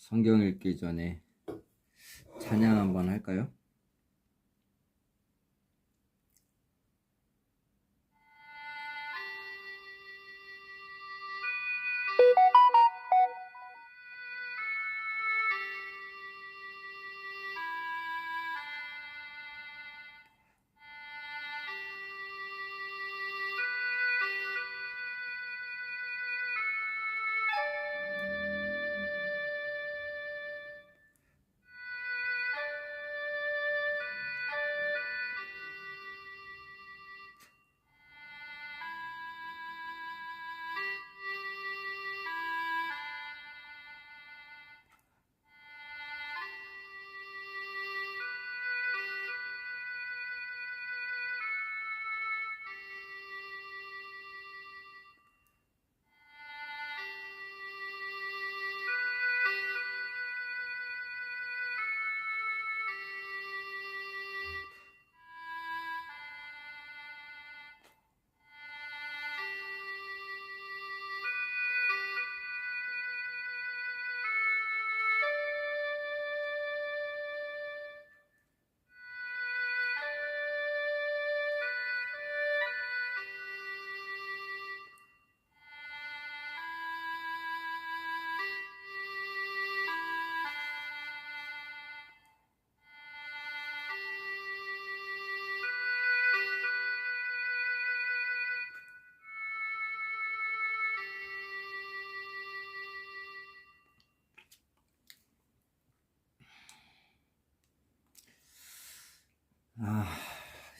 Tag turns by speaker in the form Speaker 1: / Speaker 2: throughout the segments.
Speaker 1: 성경 읽기 전에 찬양 한번 할까요?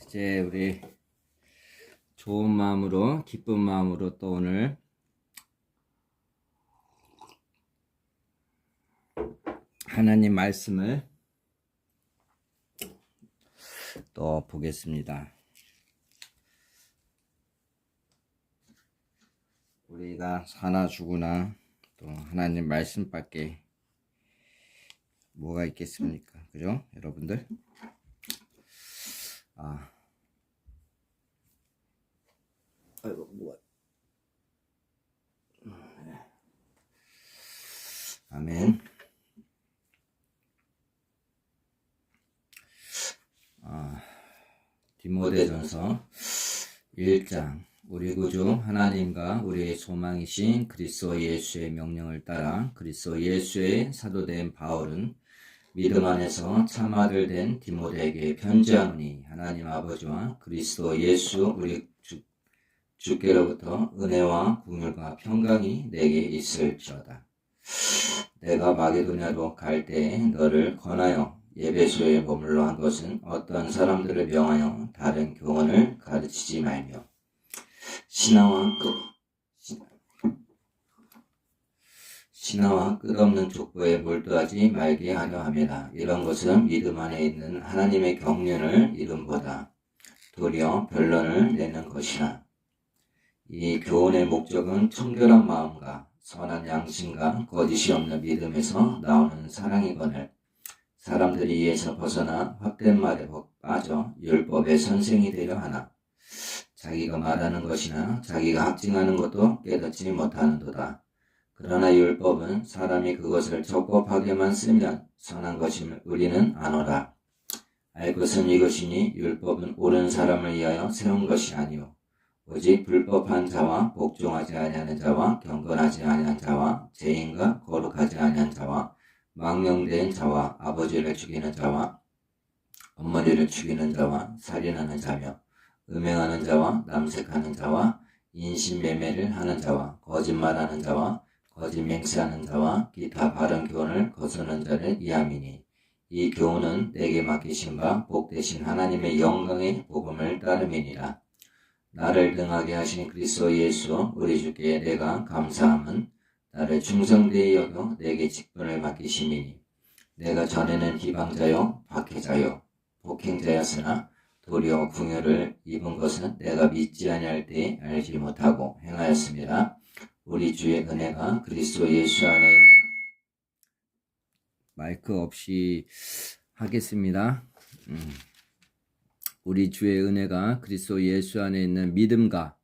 Speaker 1: 이제 우리 좋은 마음으로, 기쁜 마음으로 또 오늘 하나님 말씀을 또 보겠습니다. 우리가 사나 죽으나 또 하나님 말씀밖에 뭐가 있겠습니까? 그죠? 여러분들? 아이고, 뭐야. 아멘. 디모데전서 1장. 우리 구주 하나님과 우리의 소망이신 그리스도 예수의 명령을 따라 그리스도 예수의 사도된 바울은 믿음 안에서 참 아들 된 디모데에게 편지하노니 하나님 아버지와 그리스도 예수 우리 주께로부터 은혜와 긍휼과 평강이 내게 있을지어다. 내가 마게도냐로 갈 때에 너를 권하여 에베소에 머물러 한 것은 어떤 사람들을 명하여 다른 교훈을 가르치지 말며 신화와 끝없는 족보에 몰두하지 말게 하려 함이라. 이런 것은 믿음 안에 있는 하나님의 경륜을 이름보다 도리어 변론을 내는 것이라. 이 교훈의 목적은 청결한 마음과 선한 양심과 거짓이 없는 믿음에서 나오는 사랑이거늘 사람들이 이에서 벗어나 헛된 말에 빠져 율법의 선생이 되려 하나 자기가 말하는 것이나 자기가 학증하는 것도 깨닫지 못하는도다. 그러나 율법은 사람이 그것을 적법하게만 쓰면 선한 것임을 우리는 아노라. 알 것은 이것이니 율법은 옳은 사람을 위하여 세운 것이 아니오 오직 불법한 자와 복종하지 아니하는 자와 경건하지 아니한 자와 죄인과 거룩하지 아니한 자와 망령된 자와 아버지를 죽이는 자와 어머니를 죽이는 자와 살인하는 자며 음행하는 자와 남색하는 자와 인신매매를 하는 자와 거짓말하는 자와 거짓 맹세하는 자와 기타 바른 교훈을 거스르는 자를 이함이니 이 교훈은 내게 맡기신 바 복되신 하나님의 영광의 복음을 따름이니라. 나를 등하게 하신 그리스도 예수 우리 주께 내가 감사함은 나를 충성되이 여겨 내게 직분을 맡기심이니 내가 전에는 비방자요 박해자요 복행자였으나 도리어 긍휼을 입은 것은 내가 믿지 아니할 때에 알지 못하고 행하였습니다. 우리 주의 은혜가 그리스도 예수 안에 있는 마이크 없이 하겠습니다. 우리 주의 은혜가 그리스도 예수 안에 있는 믿음과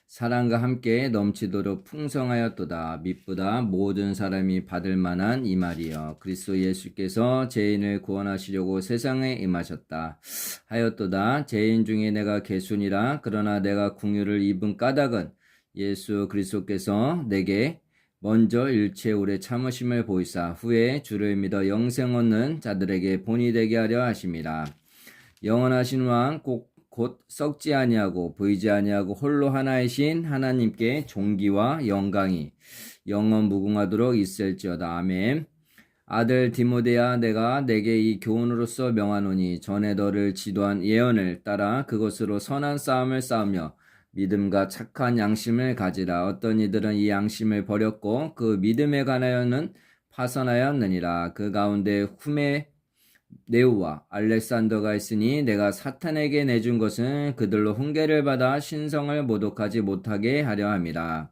Speaker 1: 사랑과 함께 넘치도록 풍성하였도다. mit보다 모든 사람이 받을 만한 이 말이여. 그리스도 예수께서 죄인을 구원하시려고 세상에 임하셨다 하였도다. 죄인 중에 내가 개순이라. 그러나 내가 긍휼을 입은 까닭은 예수 그리스도께서 내게 먼저 일체 오래 참으심을 보이사 후에 주를 믿어 영생 얻는 자들에게 본이 되게 하려 하심이라. 영원하신 왕 곧 썩지 아니하고 보이지 아니하고 홀로 하나이신 하나님께 존귀와 영광이 영원 무궁하도록 있을지어다. 아멘. 아들 디모데야, 내가 내게 이 교훈으로서 명하노니 전에 너를 지도한 예언을 따라 그것으로 선한 싸움을 싸우며 믿음과 착한 양심을 가지라. 어떤 이들은 이 양심을 버렸고 그 믿음에 관하여는 파선하였느니라. 그 가운데 후메네우와 알렉산더가 있으니 내가 사탄에게 내준 것은 그들로 훈계를 받아 신성을 모독하지 못하게 하려 함이라.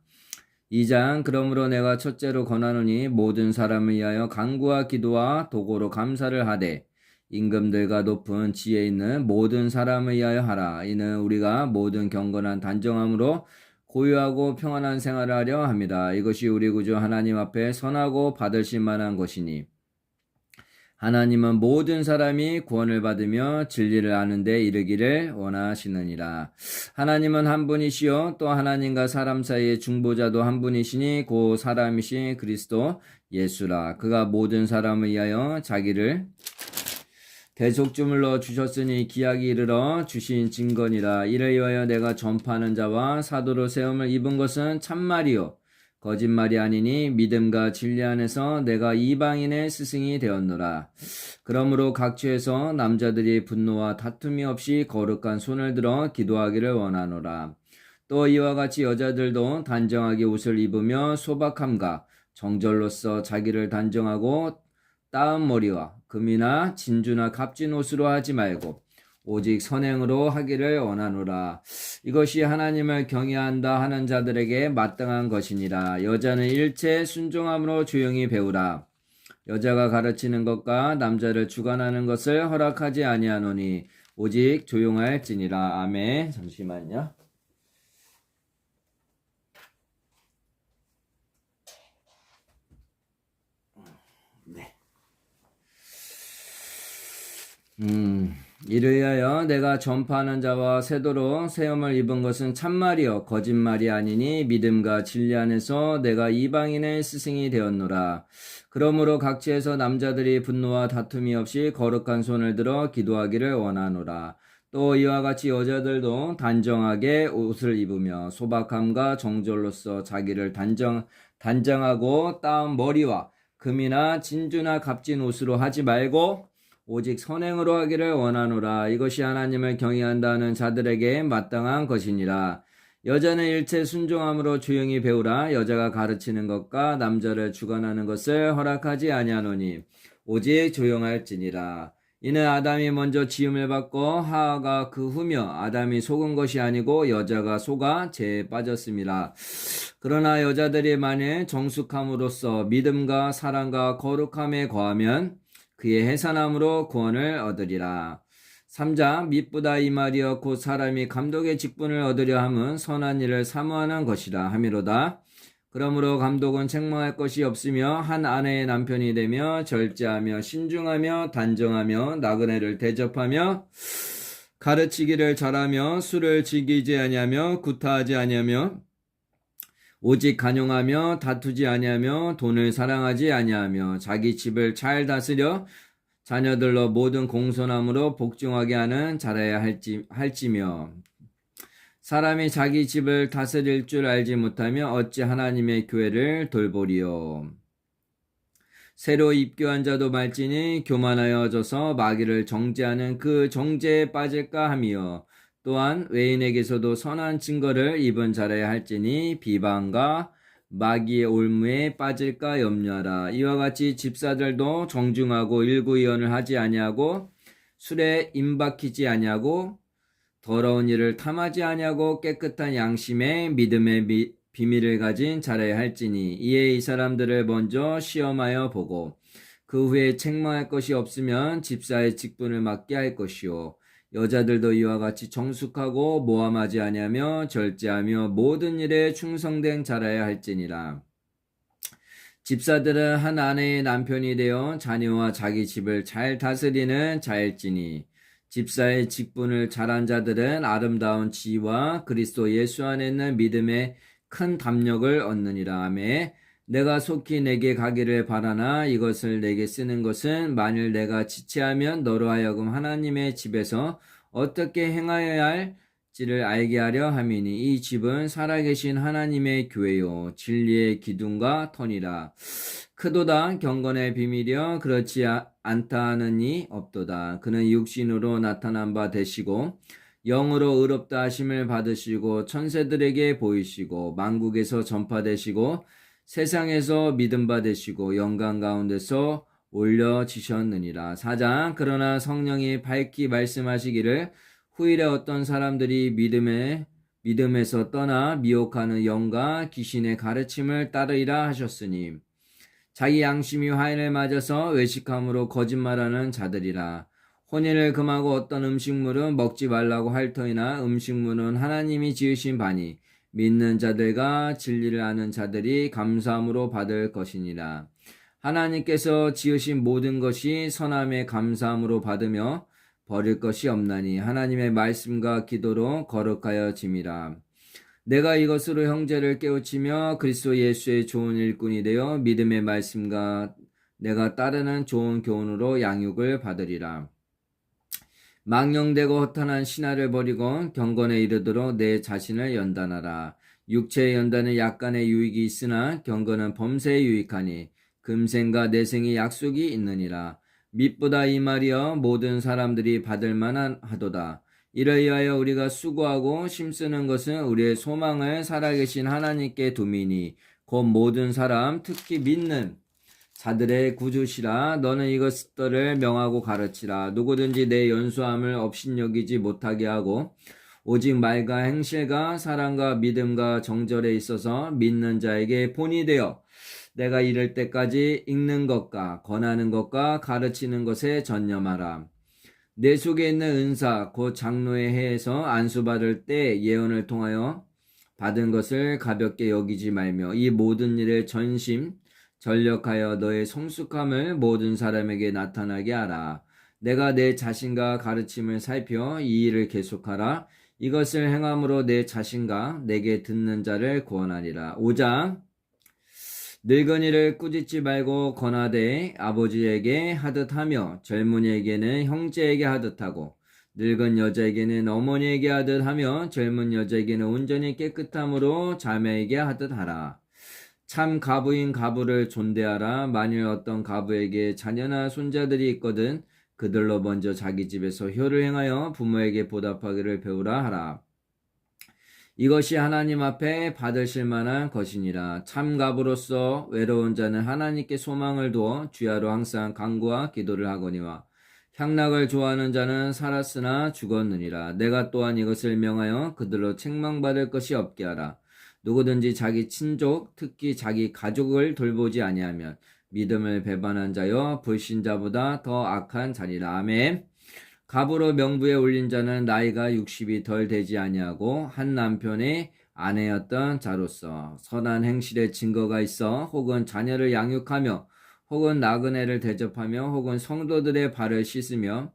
Speaker 1: 2장. 그러므로 내가 첫째로 권하노니 모든 사람을 위하여 간구와 기도와 도고로 감사를 하되 임금들과 높은 지혜 있는 모든 사람을 위하여 하라. 이는 우리가 모든 경건한 단정함으로 고요하고 평안한 생활을 하려 합니다. 이것이 우리 구주 하나님 앞에 선하고 받으실 만한 것이니 하나님은 모든 사람이 구원을 받으며 진리를 아는 데 이르기를 원하시느니라. 하나님은 한 분이시요 또 하나님과 사람 사이의 중보자도 한 분이시니 곧 사람이신 그리스도 예수라. 그가 모든 사람을 위하여 자기를 대속주물로 주셨으니 기약이 이르러 주신 증거니라. 이를 위하여 내가 전파하는 자와 사도로 세움을 입은 것은 참말이요 거짓말이 아니니 믿음과 진리 안에서 내가 이방인의 스승이 되었노라. 그러므로 각처에서 남자들이 분노와 다툼이 없이 거룩한 손을 들어 기도하기를 원하노라. 또 이와 같이 여자들도 단정하게 옷을 입으며 소박함과 정절로서 자기를 단정하고 따은 머리와 금이나 진주나 값진 옷으로 하지 말고 오직 선행으로 하기를 원하노라. 이것이 하나님을 경외한다 하는 자들에게 마땅한 것이니라. 여자는 일체 순종함으로 조용히 배우라. 여자가 가르치는 것과 남자를 주관하는 것을 허락하지 아니하노니 오직 조용할지니라. 아멘. 잠시만요. 네. 이를 위하여 내가 전파하는 자와 세도로 세움을 입은 것은 참말이요 거짓말이 아니니 믿음과 진리 안에서 내가 이방인의 스승이 되었노라. 그러므로 각지에서 남자들이 분노와 다툼이 없이 거룩한 손을 들어 기도하기를 원하노라. 또 이와 같이 여자들도 단정하게 옷을 입으며 소박함과 정절로서 자기를 단정하고 따은 머리와 금이나 진주나 값진 옷으로 하지 말고 오직 선행으로 하기를 원하노라. 이것이 하나님을 경외한다는 자들에게 마땅한 것이니라. 여자는 일체 순종함으로 조용히 배우라. 여자가 가르치는 것과 남자를 주관하는 것을 허락하지 아니하노니 오직 조용할지니라. 이는 아담이 먼저 지음을 받고 하와가 그 후며 아담이 속은 것이 아니고 여자가 속아 죄에 빠졌음이라. 그러나 여자들이 만일 정숙함으로써 믿음과 사랑과 거룩함에 거하면 그의 해산함으로 구원을 얻으리라. 3장. mit보다 이 말이여 곧 사람이 감독의 직분을 얻으려 함은 선한 일을 사모하는 것이라 함이로다. 그러므로 감독은 책망할 것이 없으며 한 아내의 남편이 되며 절제하며 신중하며 단정하며 나그네를 대접하며 가르치기를 잘하며 술을 즐기지 아니하며 구타하지 아니하며 오직 간용하며 다투지 아니하며 돈을 사랑하지 아니하며 자기 집을 잘 다스려 자녀들로 모든 공손함으로 복종하게 하는 자라야 할지며 사람이 자기 집을 다스릴 줄 알지 못하며 어찌 하나님의 교회를 돌보리요. 새로 입교한 자도 말지니 교만하여져서 마귀를 정죄하는 그 정죄에 빠질까 하며 또한 외인에게서도 선한 증거를 입은 자라야 할지니 비방과 마귀의 올무에 빠질까 염려하라. 이와 같이 집사들도 정중하고 일구의언을 하지 아니하고 술에 임박히지 아니하고 더러운 일을 탐하지 아니하고 깨끗한 양심에 믿음의 비밀을 가진 자라야 할지니 이에 이 사람들을 먼저 시험하여 보고 그 후에 책망할 것이 없으면 집사의 직분을 맡게 할 것이요
Speaker 2: 여자들도 이와 같이 정숙하고 모함하지 아니하며 절제하며 모든 일에 충성된 자라야 할지니라. 집사들은 한 아내의 남편이 되어 자녀와 자기 집을 잘 다스리는 자일지니 집사의 직분을 잘한 자들은 아름다운 지위와 그리스도 예수 안에 있는 믿음의 큰 담력을 얻느니라. 아멘. 내가 속히 내게 가기를 바라나 이것을 내게 쓰는 것은 만일 내가 지체하면 너로 하여금 하나님의 집에서 어떻게 행하여야 할지를 알게 하려 함이니 이 집은 살아계신 하나님의 교회요 진리의 기둥과 터니라. 크도다 경건의 비밀이여 그렇지 않다 하는 이 없도다. 그는 육신으로 나타난 바 되시고 영으로 의롭다 하심을 받으시고 천세들에게 보이시고 만국에서 전파되시고 세상에서 믿음 받으시고 영광 가운데서 올려지셨느니라. 4장 그러나 성령이 밝히 말씀하시기를 후일에 어떤 사람들이 믿음에서 떠나 미혹하는 영과 귀신의 가르침을 따르리라 하셨으니 자기 양심이 화인을 맞아서 외식함으로 거짓말하는 자들이라. 혼인을 금하고 어떤 음식물은 먹지 말라고 할 터이나 음식물은 하나님이 지으신 바니 믿는 자들과 진리를 아는 자들이 감사함으로 받을 것이니라. 하나님께서 지으신 모든 것이 선함에 감사함으로 받으며 버릴 것이 없나니 하나님의 말씀과 기도로 거룩하여 짐이라. 내가 이것으로 형제를 깨우치며 그리스도 예수의 좋은 일꾼이 되어 믿음의 말씀과 내가 따르는 좋은 교훈으로 양육을 받으리라. 망령되고 허탄한 신화를 버리고 경건에 이르도록 내 자신을 연단하라. 육체의 연단은 약간의 유익이 있으나 경건은 범세에 유익하니 금생과 내생이 약속이 있느니라. mit보다 이 말이여 모든 사람들이 받을 만한 하도다. 이러하여 우리가 수고하고 힘쓰는 것은 우리의 소망을 살아계신 하나님께 두미니 곧 모든 사람 특히 믿는 자들의 구주시라. 너는 이것들을 명하고 가르치라. 누구든지 내 연수함을 업신여기지 못하게 하고 오직 말과 행실과 사랑과 믿음과 정절에 있어서 믿는 자에게 본이 되어 내가 이를 때까지 읽는 것과 권하는 것과 가르치는 것에 전념하라. 내 속에 있는 은사 곧 장로의 해에서 안수받을 때 예언을 통하여 받은 것을 가볍게 여기지 말며 이 모든 일에 전심 전력하여 너의 성숙함을 모든 사람에게 나타나게 하라. 내가 내 자신과 가르침을 살펴 이 일을 계속하라. 이것을 행함으로 내 자신과 내게 듣는 자를 구원하리라. 5장 늙은이를 꾸짖지 말고 권하되 아버지에게 하듯 하며 젊은이에게는 형제에게 하듯 하고 늙은 여자에게는 어머니에게 하듯 하며 젊은 여자에게는 온전히 깨끗함으로 자매에게 하듯 하라. 참 가부인 가부를 존대하라. 만일 어떤 가부에게 자녀나 손자들이 있거든 그들로 먼저 자기 집에서 효를 행하여 부모에게 보답하기를 배우라 하라. 이것이 하나님 앞에 받으실 만한 것이니라. 참 가부로서 외로운 자는 하나님께 소망을 두어 주야로 항상 간구와 기도를 하거니와 향락을 좋아하는 자는 살았으나 죽었느니라. 내가 또한 이것을 명하여 그들로 책망받을 것이 없게 하라. 누구든지 자기 친족 특히 자기 가족을 돌보지 아니하면 믿음을 배반한 자여 불신자보다 더 악한 자니라. 아멘. 가부로 명부에 올린 자는 나이가 60이 덜 되지 아니하고 한 남편의 아내였던 자로서 선한 행실의 증거가 있어 혹은 자녀를 양육하며 혹은 나그네를 대접하며 혹은 성도들의 발을 씻으며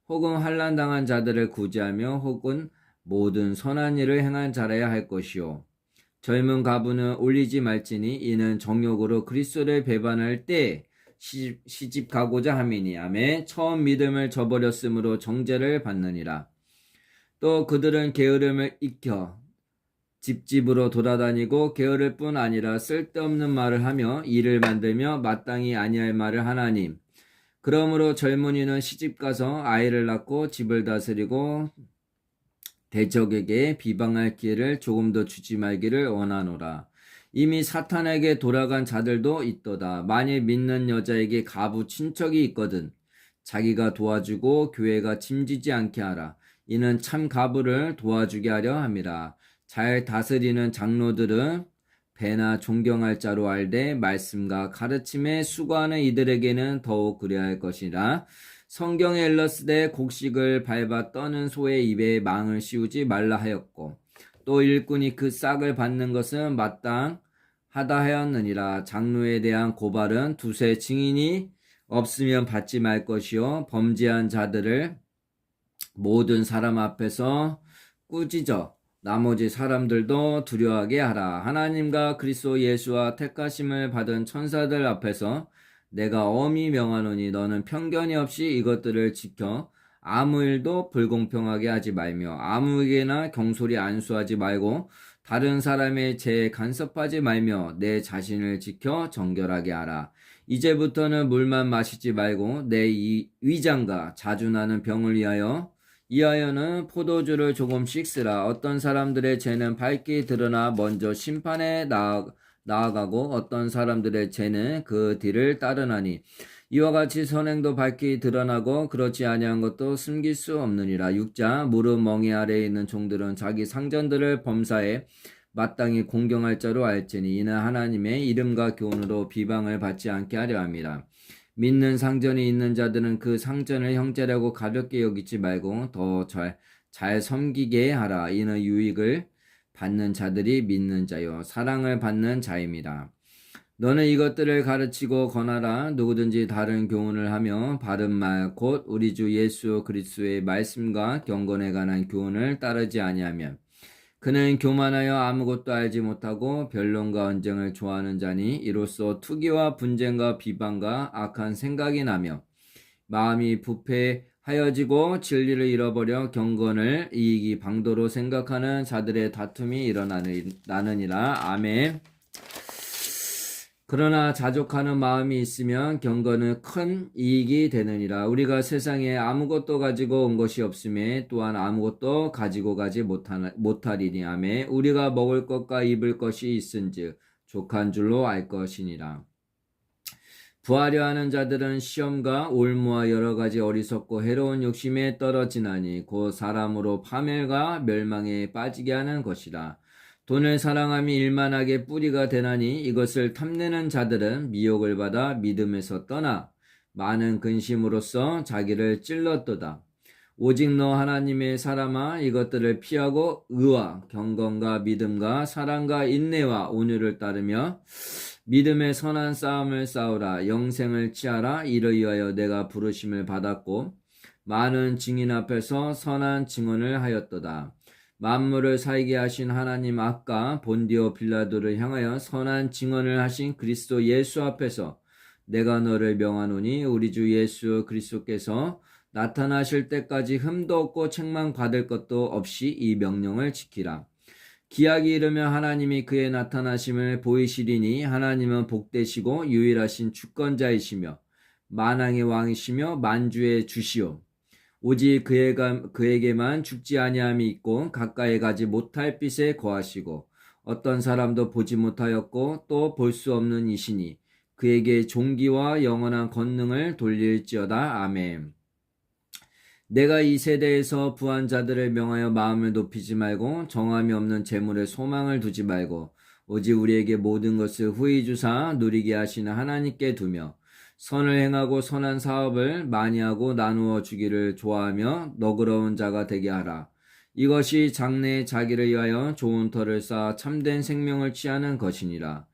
Speaker 2: 혹은 환난당한 자들을 구제하며 혹은 모든 선한 일을 행한 자라야 할 것이요. 젊은 가부는 올리지 말지니 이는 정욕으로 그리스도를 배반할 때 시집 가고자 함이니. 아멘. 처음 믿음을 저버렸으므로 정죄를 받느니라. 또 그들은 게으름을 익혀 집집으로 돌아다니고 게으를 뿐 아니라 쓸데없는 말을 하며 일을 만들며 마땅히 아니할 말을 하나니. 그러므로 젊은이는 시집가서 아이를 낳고 집을 다스리고 대적에게 비방할 기회를 조금 더 주지 말기를 원하노라. 이미 사탄에게 돌아간 자들도 있도다. 만일 믿는 여자에게 가부 친척이 있거든 자기가 도와주고 교회가 짐지지 않게 하라. 이는 참 가부를 도와주게 하려 함이라. 잘 다스리는 장로들은 배나 존경할 자로 알되 말씀과 가르침에 수고하는 이들에게는 더욱 그래야 할 것이라. 성경에 일렀으되 곡식을 밟아 떠는 소의 입에 망을 씌우지 말라 하였고 또 일꾼이 그 싹을 받는 것은 마땅하다 하였느니라. 장로에 대한 고발은 두세 증인이 없으면 받지 말 것이요 범죄한 자들을 모든 사람 앞에서 꾸짖어 나머지 사람들도 두려워하게 하라. 하나님과 그리스도 예수와 택하심을 받은 천사들 앞에서 내가 엄히 명하노니 너는 편견이 없이 이것들을 지켜 아무 일도 불공평하게 하지 말며 아무에게나 경솔히 안수하지 말고 다른 사람의 죄에 간섭하지 말며 내 자신을 지켜 정결하게 하라. 이제부터는 물만 마시지 말고 내 이 위장과 자주 나는 병을 이하여는 포도주를 조금씩 쓰라. 어떤 사람들의 죄는 밝게 드러나 먼저 심판에 나아가고 어떤 사람들의 죄는 그 뒤를 따르나니 이와 같이 선행도 밝게 드러나고 그렇지 아니한 것도 숨길 수 없느니라. 6자 무릎 멍에 아래에 있는 종들은 자기 상전들을 범사에 마땅히 공경할 자로 알지니 이는 하나님의 이름과 교훈으로 비방을 받지 않게 하려 함이라. 믿는 상전이 있는 자들은 그 상전을 형제라고 가볍게 여기지 말고 더 잘 섬기게 하라. 이는 유익을 받는 자들이 믿는 자요 사랑을 받는 자입니다. 너는 이것들을 가르치고 권하라. 누구든지 다른 교훈을 하며 바른 말 곧 우리 주 예수 그리스도의 말씀과 경건에 관한 교훈을 따르지 아니하면 그는 교만하여 아무것도 알지 못하고 변론과 언쟁을 좋아하는 자니 이로써 투기와 분쟁과 비방과 악한 생각이 나며 마음이 부패하여지고 진리를 잃어버려 경건을 이익이 방도로 생각하는 자들의 다툼이 일어나느니라. 아멘. 그러나 자족하는 마음이 있으면 경건은 큰 이익이 되느니라. 우리가 세상에 아무것도 가지고 온 것이 없음에 또한 아무것도 가지고 가지 못하리니. 아멘. 우리가 먹을 것과 입을 것이 있은즉 족한 줄로 알 것이니라. 부하려 하는 자들은 시험과 올무와 여러 가지 어리석고 해로운 욕심에 떨어지나니 곧 사람으로 파멸과 멸망에 빠지게 하는 것이라. 돈을 사랑함이 일만하게 뿌리가 되나니 이것을 탐내는 자들은 미혹을 받아 믿음에서 떠나 많은 근심으로써 자기를 찔렀도다. 오직 너 하나님의 사람아 이것들을 피하고 의와 경건과 믿음과 사랑과 인내와 온유를 따르며 믿음의 선한 싸움을 싸우라. 영생을 취하라. 이를 위하여 내가 부르심을 받았고 많은 증인 앞에서 선한 증언을 하였도다. 만물을 살게 하신 하나님 앞과 본디오 빌라도를 향하여 선한 증언을 하신 그리스도 예수 앞에서 내가 너를 명하노니 우리 주 예수 그리스도께서 나타나실 때까지 흠도 없고 책망받을 것도 없이 이 명령을 지키라. 기약이 이르면 하나님이 그의 나타나심을 보이시리니 하나님은 복되시고 유일하신 주권자이시며 만왕의 왕이시며 만주의 주시오. 오직 그에게만 죽지 아니함이 있고 가까이 가지 못할 빛에 거하시고 어떤 사람도 보지 못하였고 또 볼 수 없는 이시니 그에게 존귀와 영원한 권능을 돌릴지어다. 아멘. 내가 이 세대에서 부한 자들을 명하여 마음을 높이지 말고 정함이 없는 재물에 소망을 두지 말고 오직 우리에게 모든 것을 후히 주사 누리게 하시는 하나님께 두며 선을 행하고 선한 사업을 많이 하고 나누어 주기를 좋아하며 너그러운 자가 되게 하라. 이것이 장래에 자기를 위하여 좋은 터를 쌓아 참된 생명을 취하는 것이니라.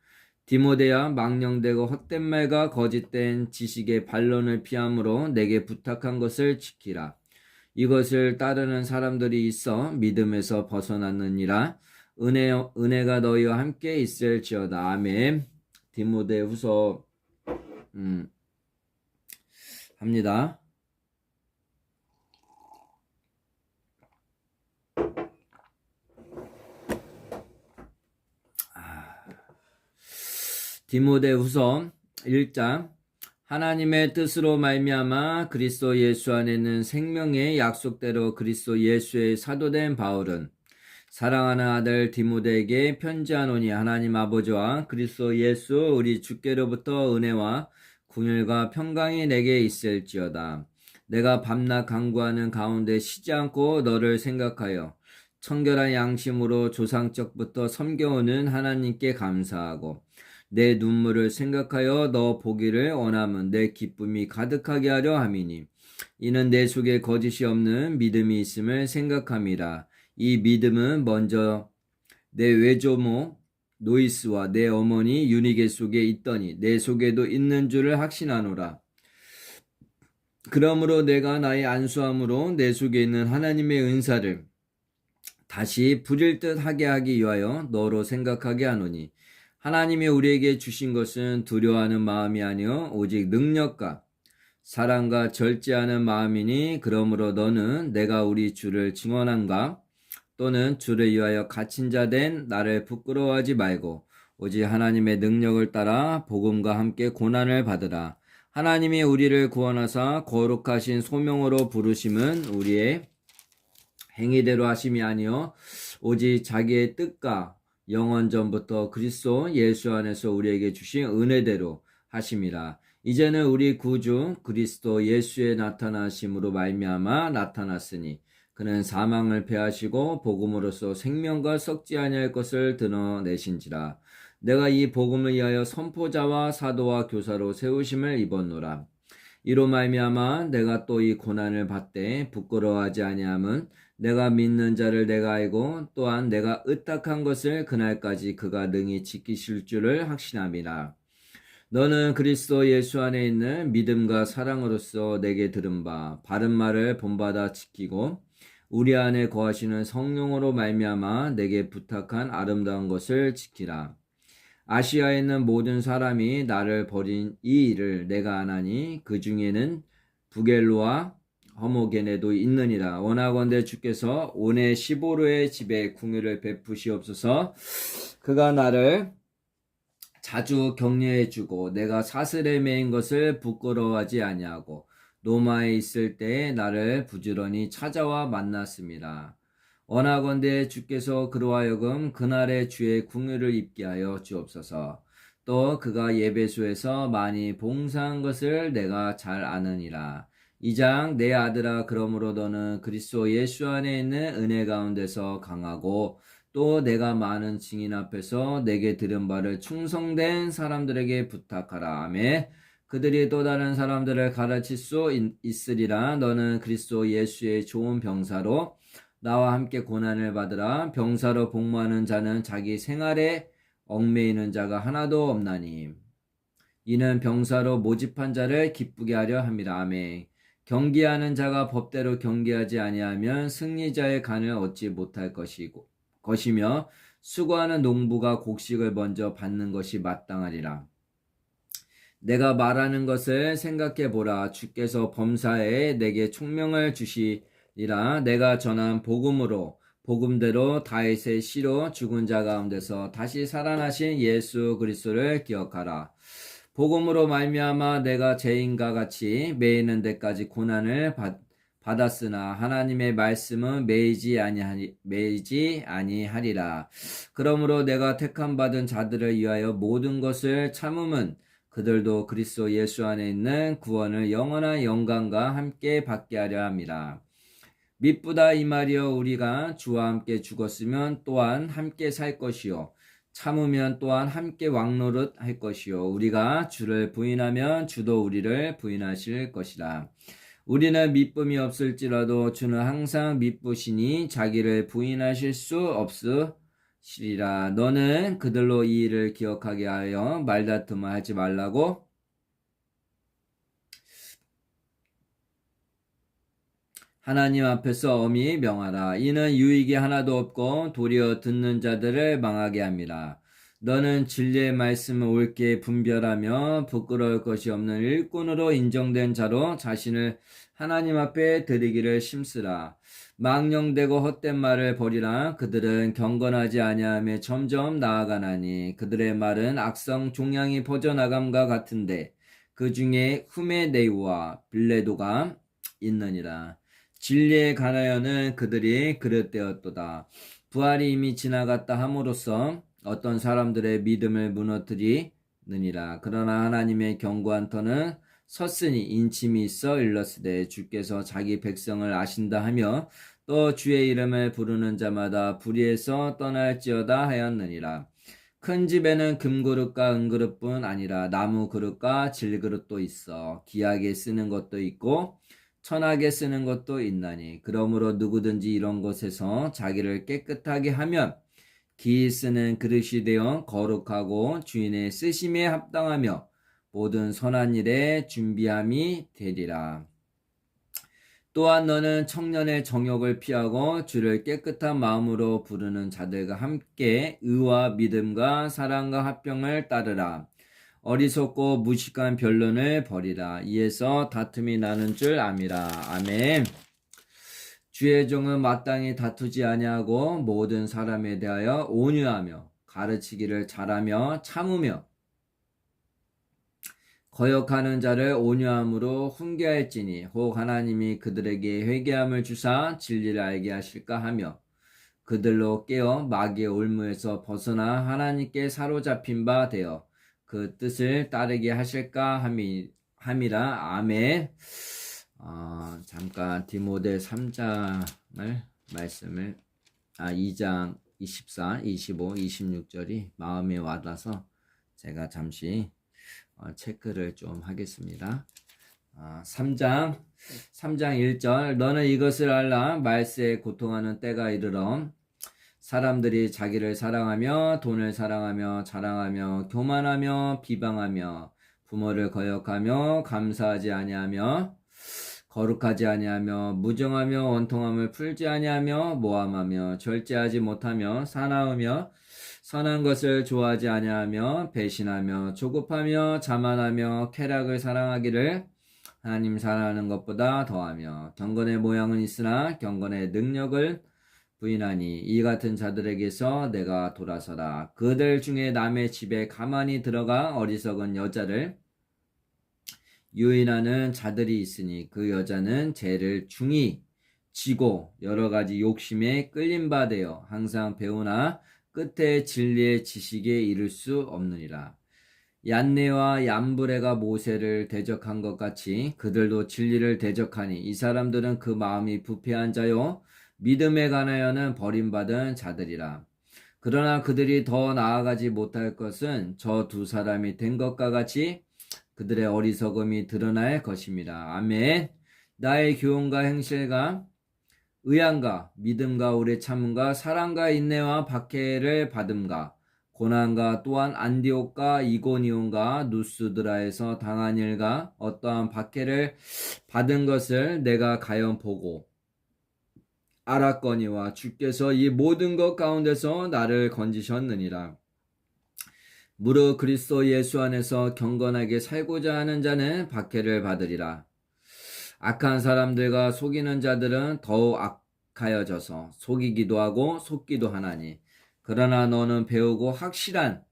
Speaker 2: 디모데야 망령되고 헛된 말과 거짓된 지식의 반론을 피함으로 내게 부탁한 것을 지키라. 이것을 따르는 사람들이 있어 믿음에서 벗어났느니라. 은혜가 너희와 함께 있을지어다. 아멘. 디모데후서 합니다. 디모데후서 1장. 하나님의 뜻으로 말미암아 그리스도 예수 안에는 생명의 약속대로 그리스도 예수의 사도된 바울은 사랑하는 아들 디모데에게 편지하노니 하나님 아버지와 그리스도 예수 우리 주께로부터 은혜와 궁율과 평강이 내게 있을지어다. 내가 밤낮 간구하는 가운데 쉬지 않고 너를 생각하여 청결한 양심으로 조상적부터 섬겨오는 하나님께 감사하고 내 눈물을 생각하여 너 보기를 원하면 내 기쁨이 가득하게 하려 함이니 이는 내 속에 거짓이 없는 믿음이 있음을 생각함이라. 이 믿음은 먼저 내 외조모 노이스와 내 어머니 유니게 속에 있더니 내 속에도 있는 줄을 확신하노라. 그러므로 내가 나의 안수함으로 내 속에 있는 하나님의 은사를 다시 부릴 듯 하게 하기 위하여 너로 생각하게 하노니, 하나님이 우리에게 주신 것은 두려워하는 마음이 아니요 오직 능력과 사랑과 절제하는 마음이니, 그러므로 너는 내가 우리 주를 증언한가 또는 주를 위하여 갇힌 자 된 나를 부끄러워하지 말고 오직 하나님의 능력을 따라 복음과 함께 고난을 받으라. 하나님이 우리를 구원하사 거룩하신 소명으로 부르심은 우리의 행위대로 하심이 아니요 오직 자기의 뜻과 영원 전부터 그리스도 예수 안에서 우리에게 주신 은혜대로 하심이라. 이제는 우리 구주 그리스도 예수의 나타나심으로 말미암아 나타났으니 그는 사망을 패하시고 복음으로써 생명과 썩지 아니할 것을 드러내신지라. 내가 이 복음을 위하여 선포자와 사도와 교사로 세우심을 입었노라. 이로 말미암아 내가 또 이 고난을 받되 부끄러워하지 아니함은 내가 믿는 자를 내가 알고 또한 내가 의탁한 것을 그날까지 그가 능히 지키실 줄을 확신함이라. 너는 그리스도 예수 안에 있는 믿음과 사랑으로서 내게 들은 바 바른 말을 본받아 지키고 우리 안에 거하시는 성령으로 말미암아 내게 부탁한 아름다운 것을 지키라. 아시아에 있는 모든 사람이 나를 버린 이 일을 내가 안하니 그 중에는 부겔로와 허모게네도 있느니라. 원하건대 주께서 오네 시보르의 집에 궁유를 베푸시옵소서. 그가 나를 자주 격려해 주고 내가 사슬에 매인 것을 부끄러워하지 아니하고 로마에 있을 때에 나를 부지런히 찾아와 만났습니다. 원하건대 주께서 그로 하여금 그날의 주의 궁유를 입게 하여 주옵소서. 또 그가 예배소에서 많이 봉사한 것을 내가 잘 아느니라. 2장 내 아들아, 그러므로 너는 그리스도 예수 안에 있는 은혜 가운데서 강하고 또 내가 많은 증인 앞에서 내게 들은 바를 충성된 사람들에게 부탁하라. 아멘. 그들이 또 다른 사람들을 가르칠 수 있으리라. 너는 그리스도 예수의 좋은 병사로 나와 함께 고난을 받으라. 병사로 복무하는 자는 자기 생활에 얽매이는 자가 하나도 없나니 이는 병사로 모집한 자를 기쁘게 하려 함이라. 아멘. 경기하는 자가 법대로 경기하지 아니하면 승리자의 간을 얻지 못할 것이며 수고하는 농부가 곡식을 먼저 받는 것이 마땅하리라. 내가 말하는 것을 생각해 보라. 주께서 범사에 내게 총명을 주시리라. 내가 전한 복음대로 다윗의 씨로 죽은 자 가운데서 다시 살아나신 예수 그리스도를 기억하라. 복음으로 말미암아 내가 죄인과 같이 매이는 데까지 고난을 받았으나 하나님의 말씀은 매이지 아니하리라. 그러므로 내가 택함 받은 자들을 위하여 모든 것을 참음은 그들도 그리스도 예수 안에 있는 구원을 영원한 영광과 함께 받게 하려 함이라. 미쁘다 이 말이여, 우리가 주와 함께 죽었으면 또한 함께 살 것이요 참으면 또한 함께 왕노릇 할 것이요 우리가 주를 부인하면 주도 우리를 부인하실 것이라. 우리는 미쁨이 없을지라도 주는 항상 미쁘시니 자기를 부인하실 수 없으시리라. 너는 그들로 이 일을 기억하게 하여 말다툼을 하지 말라고 하나님 앞에서 엄히 명하라. 이는 유익이 하나도 없고 도리어 듣는 자들을 망하게 함이라. 너는 진리의 말씀을 옳게 분별하며 부끄러울 것이 없는 일꾼으로 인정된 자로 자신을 하나님 앞에 드리기를 심쓰라. 망령되고 헛된 말을 버리라. 그들은 경건하지 아니하며 점점 나아가나니 그들의 말은 악성 종양이 퍼져나감과 같은데 그 중에 후메네우와 빌레도가 있느니라. 진리에 관하여는 그들이 그릇되었도다. 부활이 이미 지나갔다 함으로써 어떤 사람들의 믿음을 무너뜨리느니라. 그러나 하나님의 견고한 터는 섰으니 인침이 있어 일렀으되 주께서 자기 백성을 아신다 하며 또 주의 이름을 부르는 자마다 불의에서 떠날지어다 하였느니라. 큰 집에는 금그릇과 은그릇뿐 아니라 나무 그릇과 질그릇도 있어. 귀하게 쓰는 것도 있고 천하게 쓰는 것도 있나니 그러므로 누구든지 이런 것에서 자기를 깨끗하게 하면 기이 쓰는 그릇이 되어 거룩하고 주인의 쓰심에 합당하며 모든 선한 일에 준비함이 되리라. 또한 너는 청년의 정욕을 피하고 주를 깨끗한 마음으로 부르는 자들과 함께 의와 믿음과 사랑과 합병을 따르라. 어리석고 무식한 변론을 버리라. 이에서 다툼이 나는 줄 암이라. 아멘. 주의 종은 마땅히 다투지 아니하고 모든 사람에 대하여 온유하며 가르치기를 잘하며 참으며 거역하는 자를 온유함으로 훈계할지니 혹 하나님이 그들에게 회개함을 주사 진리를 알게 하실까 하며 그들로 깨어 마귀의 올무에서 벗어나 하나님께 사로잡힌 바 되어 그 뜻을 따르게 하실까 함이라. 아멘. 잠깐 디모데 3장을 말씀을 2장 24, 25, 26절이 마음에 와닿아서 제가 잠시 체크를 좀 하겠습니다. 3장 1절 너는 이것을 알라. 말세에 고통하는 때가 이르러 사람들이 자기를 사랑하며 돈을 사랑하며 자랑하며 교만하며 비방하며 부모를 거역하며 감사하지 아니하며 거룩하지 아니하며 무정하며 원통함을 풀지 아니하며 모함하며 절제하지 못하며 사나우며 선한 것을 좋아하지 아니하며 배신하며 조급하며 자만하며 쾌락을 사랑하기를 하나님 사랑하는 것보다 더하며 경건의 모양은 있으나 경건의 능력을 부인하니 이 같은 자들에게서 내가 돌아서라. 그들 중에 남의 집에 가만히 들어가 어리석은 여자를 유인하는 자들이 있으니 그 여자는 죄를 중히 지고 여러 가지 욕심에 끌린 바 되어 항상 배우나 끝에 진리의 지식에 이를 수 없느니라. 얀네와 얀브레가 모세를 대적한 것 같이 그들도 진리를 대적하니 이 사람들은 그 마음이 부패한 자요 믿음에 관하여는 버림받은 자들이라. 그러나 그들이 더 나아가지 못할 것은 저 두 사람이 된 것과 같이 그들의 어리석음이 드러날 것입니다. 아멘. 나의 교훈과 행실과 의향과 믿음과 오래 참음과 사랑과 인내와 박해를 받음과 고난과 또한 안디옥과 이고니온과 누스드라에서 당한 일과 어떠한 박해를 받은 것을 내가 가연 보고 알았거니와 주께서 이 모든 것 가운데서 나를 건지셨느니라. 무릇 그리스도 예수 안에서 경건하게 살고자 하는 자는 박해를 받으리라. 악한 사람들과 속이는 자들은 더욱 악하여져서 속이기도 하고 속기도 하나니 그러나 너는 배우고 확실한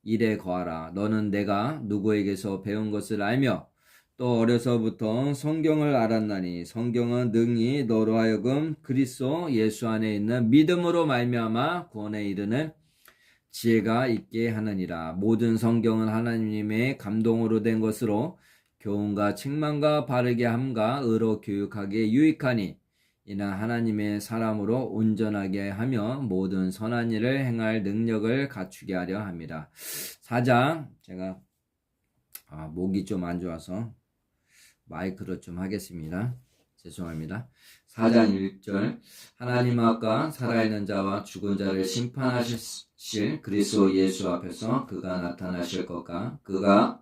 Speaker 2: 일에 거하라. 너는 내가 누구에게서 배운 것을 알며 또 어려서부터 성경을 알았나니 성경은 능히 너로 하여금 그리스도 예수 안에 있는 믿음으로 말미암아 구원에 이르는 지혜가 있게 하느니라. 모든 성경은 하나님의 감동으로 된 것으로 교훈과 책망과 바르게 함과 의로 교육하기에 유익하니 이는 하나님의 사람으로 온전하게 하며 모든 선한 일을 행할 능력을 갖추게 하려 함이라. 4장 제가 목이 좀 안 좋아서 마이크로 좀 하겠습니다. 죄송합니다. 4장 1절 하나님 앞과 살아있는 자와 죽은 자를 심판하실 그리스도 예수 앞에서 그가 나타나실 것과 그가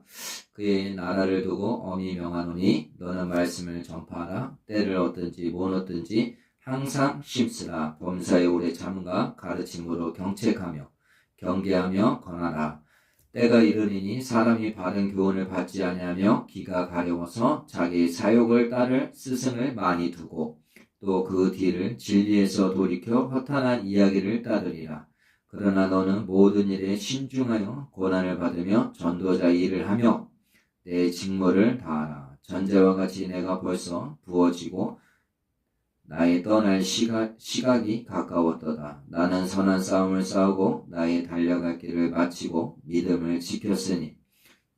Speaker 2: 그의 나라를 두고 엄히 명하노니 너는 말씀을 전파하라. 때를 얻든지 못 얻든지 항상 심쓰라. 범사에 오래 참음과 가르침으로 경책하며 경계하며 권하라. 때가 이르리니 사람이 바른 교훈을 받지 아니하며 귀가 가려워서 자기 사욕을 따를 스승을 많이 두고 또 그 뒤를 진리에서 돌이켜 허탄한 이야기를 따르리라. 그러나 너는 모든 일에 신중하여 고난을 받으며 전도자의 일을 하며 내 직무를 다하라. 전제와 같이 내가 벌써 부어지고 나의 떠날 시각이 가까웠도다. 나는 선한 싸움을 싸우고 나의 달려갈 길을 마치고 믿음을 지켰으니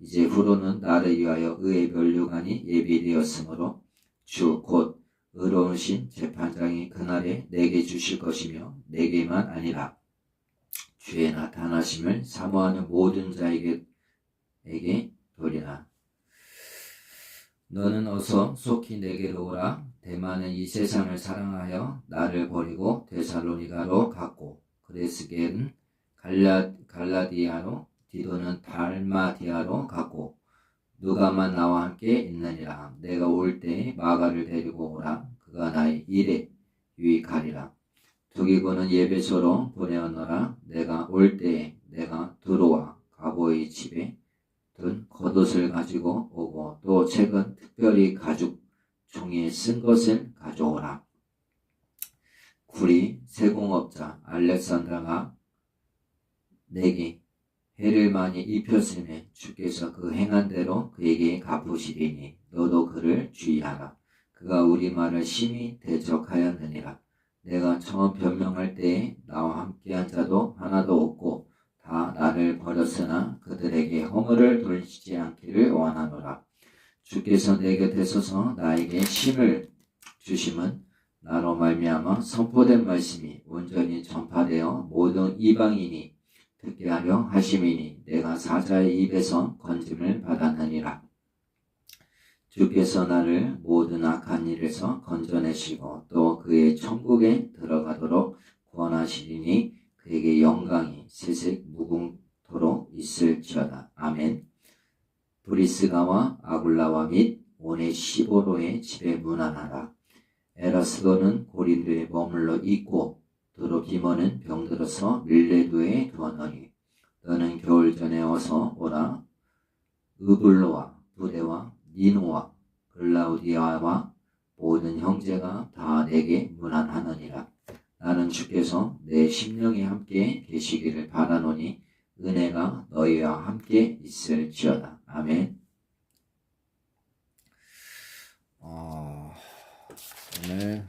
Speaker 2: 이제 후로는 나를 위하여 의의 면류관이 예비되었으므로 주 곧 의로우신 재판장이 그날에 내게 주실 것이며 내게만 아니라 주의 나타나심을 사모하는 모든 자에게 도리라. 너는 어서 속히 내게로 오라. 데마는 이 세상을 사랑하여 나를 버리고 데살로니가로 갔고, 그레스게는 갈라디아로, 디도는 달마디아로 갔고, 누가만 나와 함께 있느니라. 내가 올 때 마가를 데리고 오라. 그가 나의 일에 유익하리라. 두기고는 예배소로 보내었노라. 내가 올 때에 내가 들어와 가보의 집에 든 겉옷을 가지고 오고, 또 책은 특별히 가죽 종이에 쓴 것을 가져오라. 구리 세공업자 알렉산드라가 내게 해를 많이 입혔으며 주께서 그 행한 대로 그에게 갚으시리니 너도 그를 주의하라. 그가 우리 말을 심히 대적하였느니라. 내가 처음 변명할 때에 나와 함께한 자도 하나도 없고 다 나를 버렸으나 그들에게 허물을 돌리지 않기를 원하노라. 주께서 내 곁에 서서 나에게 힘을 주심은 나로 말미암아 선포된 말씀이 온전히 전파되어 모든 이방인이 듣게 하려 하심이니 내가 사자의 입에서 건짐을 받았느니라. 주께서 나를 모든 악한 일에서 건져내시고 또 그의 천국에 들어가도록 구원하시리니 그에게 영광이 세세 무궁토록 있을지어다. 아멘. 브리스가와 아굴라와 및 오네시보로의 집에 문안하라. 에라스도는 고린도에 머물러 있고 드로피모는 병들어서 밀레도에 두었노니 너는 겨울 전에 어서 오라. 으블로와 부데와 니노와 글라우디아와 모든 형제가 다 내게 문안하느니라. 나는 주께서 내 심령에 함께 계시기를 바라노니 은혜가 너희와 함께 있을지어다. 아멘. 오늘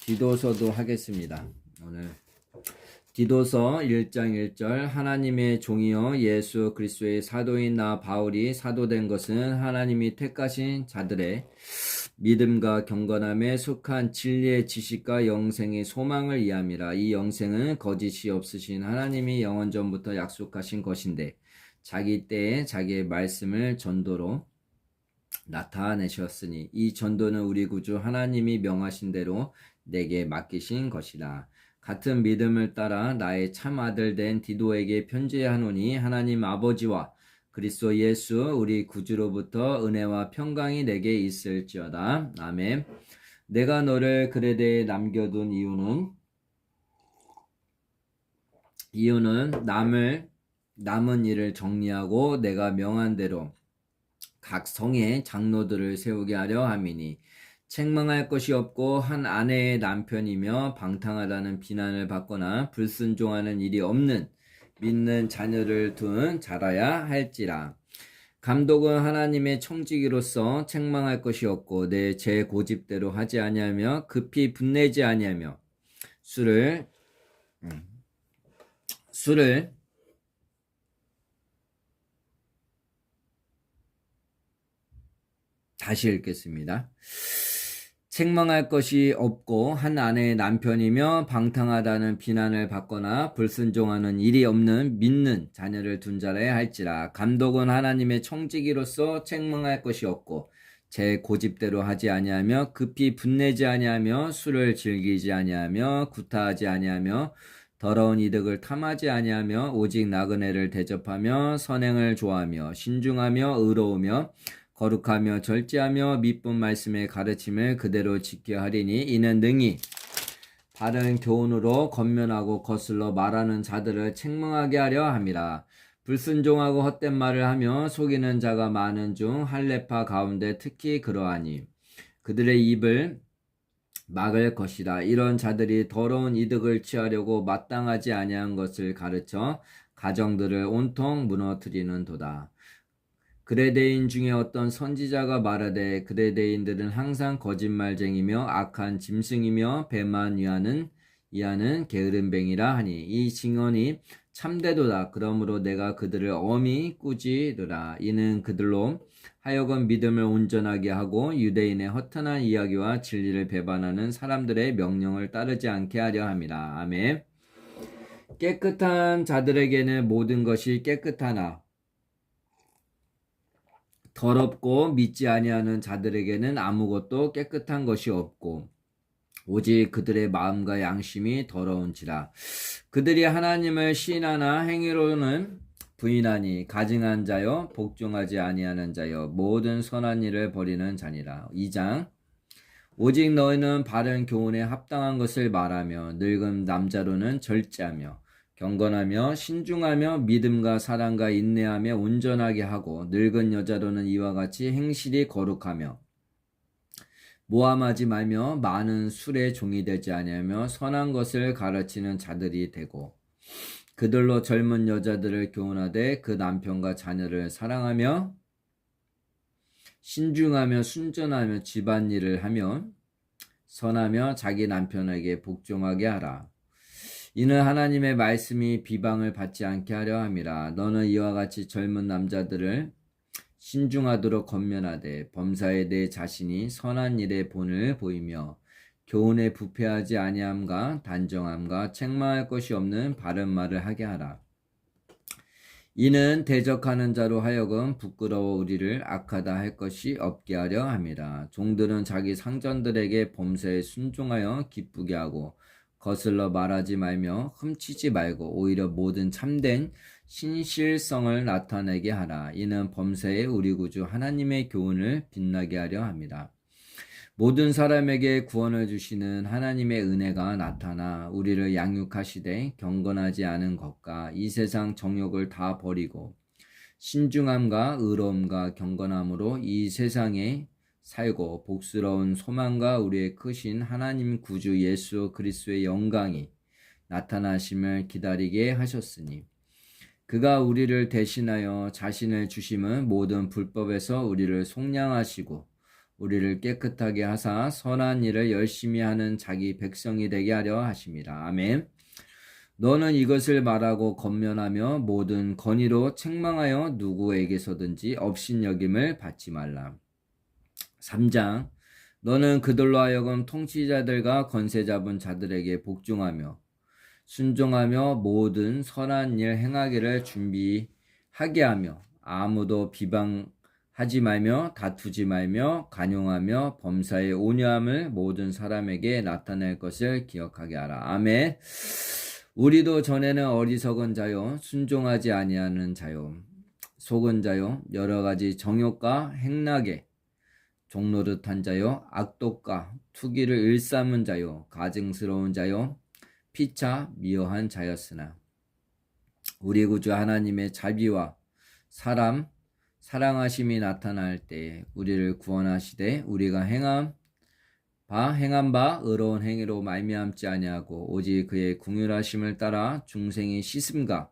Speaker 2: 디도서도 하겠습니다. 오늘 디도서 1장 1절 하나님의 종이여 예수 그리스도의 사도인 나 바울이 사도된 것은 하나님이 택하신 자들의 믿음과 경건함에 속한 진리의 지식과 영생의 소망을 이함이라. 이 영생은 거짓이 없으신 하나님이 영원전부터 약속하신 것인데 자기 때에 자기의 말씀을 전도로 나타내셨으니 이 전도는 우리 구주 하나님이 명하신 대로 내게 맡기신 것이다. 같은 믿음을 따라 나의 참 아들 된 디도에게 편지하노니 하나님 아버지와 그리스도 예수 우리 구주로부터 은혜와 평강이 내게 있을지어다. 아멘. 내가 너를 그레데에 남겨둔 이유는 남은 일을 정리하고 내가 명한 대로 각 성에 장로들을 세우게 하려 함이니 책망할 것이 없고 한 아내의 남편이며 방탕하다는 비난을 받거나 불순종하는 일이 없는 믿는 자녀를 둔 자라야 할지라. 감독은 하나님의 청지기로서 책망할 것이 없고 내 제 고집대로 하지 아니하며 급히 분내지 아니하며 술을 다시 읽겠습니다. 책망할 것이 없고 한 아내의 남편이며 방탕하다는 비난을 받거나 불순종하는 일이 없는 믿는 자녀를 둔 자라야 할지라. 감독은 하나님의 청지기로서 책망할 것이 없고 제 고집대로 하지 아니하며 급히 분내지 아니하며 술을 즐기지 아니하며 구타하지 아니하며 더러운 이득을 탐하지 아니하며 오직 나그네를 대접하며 선행을 좋아하며 신중하며 의로우며 거룩하며 절제하며 미쁜 말씀의 가르침을 그대로 지켜야 하리니 이는 능히 바른 교훈으로 권면하고 거슬러 말하는 자들을 책망하게 하려 함이라. 불순종하고 헛된 말을 하며 속이는 자가 많은 중 할례파 가운데 특히 그러하니 그들의 입을 막을 것이다. 이런 자들이 더러운 이득을 취하려고 마땅하지 아니한 것을 가르쳐 가정들을 온통 무너뜨리는도다. 그레데인 중에 어떤 선지자가 말하되 그레데인들은 항상 거짓말쟁이며 악한 짐승이며 배만 이하는 게으름뱅이라 하니 이 증언이 참되도다. 그러므로 내가 그들을 엄히 꾸짖으라. 이는 그들로 하여금 믿음을 온전하게 하고 유대인의 허탄한 이야기와 진리를 배반하는 사람들의 명령을 따르지 않게 하려 함이라. 아멘. 깨끗한 자들에게는 모든 것이 깨끗하나 더럽고 믿지 아니하는 자들에게는 아무것도 깨끗한 것이 없고 오직 그들의 마음과 양심이 더러운지라. 그들이 하나님을 시인하나 행위로는 부인하니 가증한 자요 복종하지 아니하는 자요 모든 선한 일을 버리는 자니라. 2장. 오직 너희는 바른 교훈에 합당한 것을 말하며 늙은 남자로는 절제하며 경건하며 신중하며 믿음과 사랑과 인내하며 온전하게 하고 늙은 여자로는 이와 같이 행실이 거룩하며 모함하지 말며 많은 술의 종이 되지 아니하며 선한 것을 가르치는 자들이 되고 그들로 젊은 여자들을 교훈하되 그 남편과 자녀를 사랑하며 신중하며 순전하며 집안일을 하며 선하며 자기 남편에게 복종하게 하라. 이는 하나님의 말씀이 비방을 받지 않게 하려 함이라. 너는 이와 같이 젊은 남자들을 신중하도록 권면하되 범사에 내 자신이 선한 일의 본을 보이며 교훈에 부패하지 아니함과 단정함과 책망할 것이 없는 바른 말을 하게 하라. 이는 대적하는 자로 하여금 부끄러워 우리를 악하다 할 것이 없게 하려 함이라. 종들은 자기 상전들에게 범사에 순종하여 기쁘게 하고 거슬러 말하지 말며 훔치지 말고 오히려 모든 참된 신실성을 나타내게 하라. 이는 범사에 우리 구주 하나님의 교훈을 빛나게 하려 함이라. 모든 사람에게 구원을 주시는 하나님의 은혜가 나타나 우리를 양육하시되 경건하지 않은 것과 이 세상 정욕을 다 버리고 신중함과 의로움과 경건함으로 이 세상에 살고 복스러운 소망과 우리의 크신 하나님 구주 예수 그리스도의 영광이 나타나심을 기다리게 하셨으니 그가 우리를 대신하여 자신을 주심은 모든 불법에서 우리를 속량하시고 우리를 깨끗하게 하사 선한 일을 열심히 하는 자기 백성이 되게 하려 하심이라. 아멘. 너는 이것을 말하고 권면하며 모든 건의로 책망하여 누구에게서든지 업신여김을 받지 말라. 3장. 너는 그들로 하여금 통치자들과 권세 잡은 자들에게 복종하며 순종하며 모든 선한 일 행하기를 준비하게 하며 아무도 비방하지 말며 다투지 말며 간용하며 범사의 온유함을 모든 사람에게 나타낼 것을 기억하게 하라. 아멘. 우리도 전에는 어리석은 자요 순종하지 아니하는 자요 속은 자요 여러 가지 정욕과 행락에 종노릇한 자요 악독과 투기를 일삼은 자요 가증스러운 자요 피차 미워한 자였으나 우리 구주 하나님의 자비와 사랑하심이 나타날 때에 우리를 구원하시되 우리가 행한 바 의로운 행위로 말미암지 아니하고 오직 그의 긍휼하심을 따라 중생의 씻음과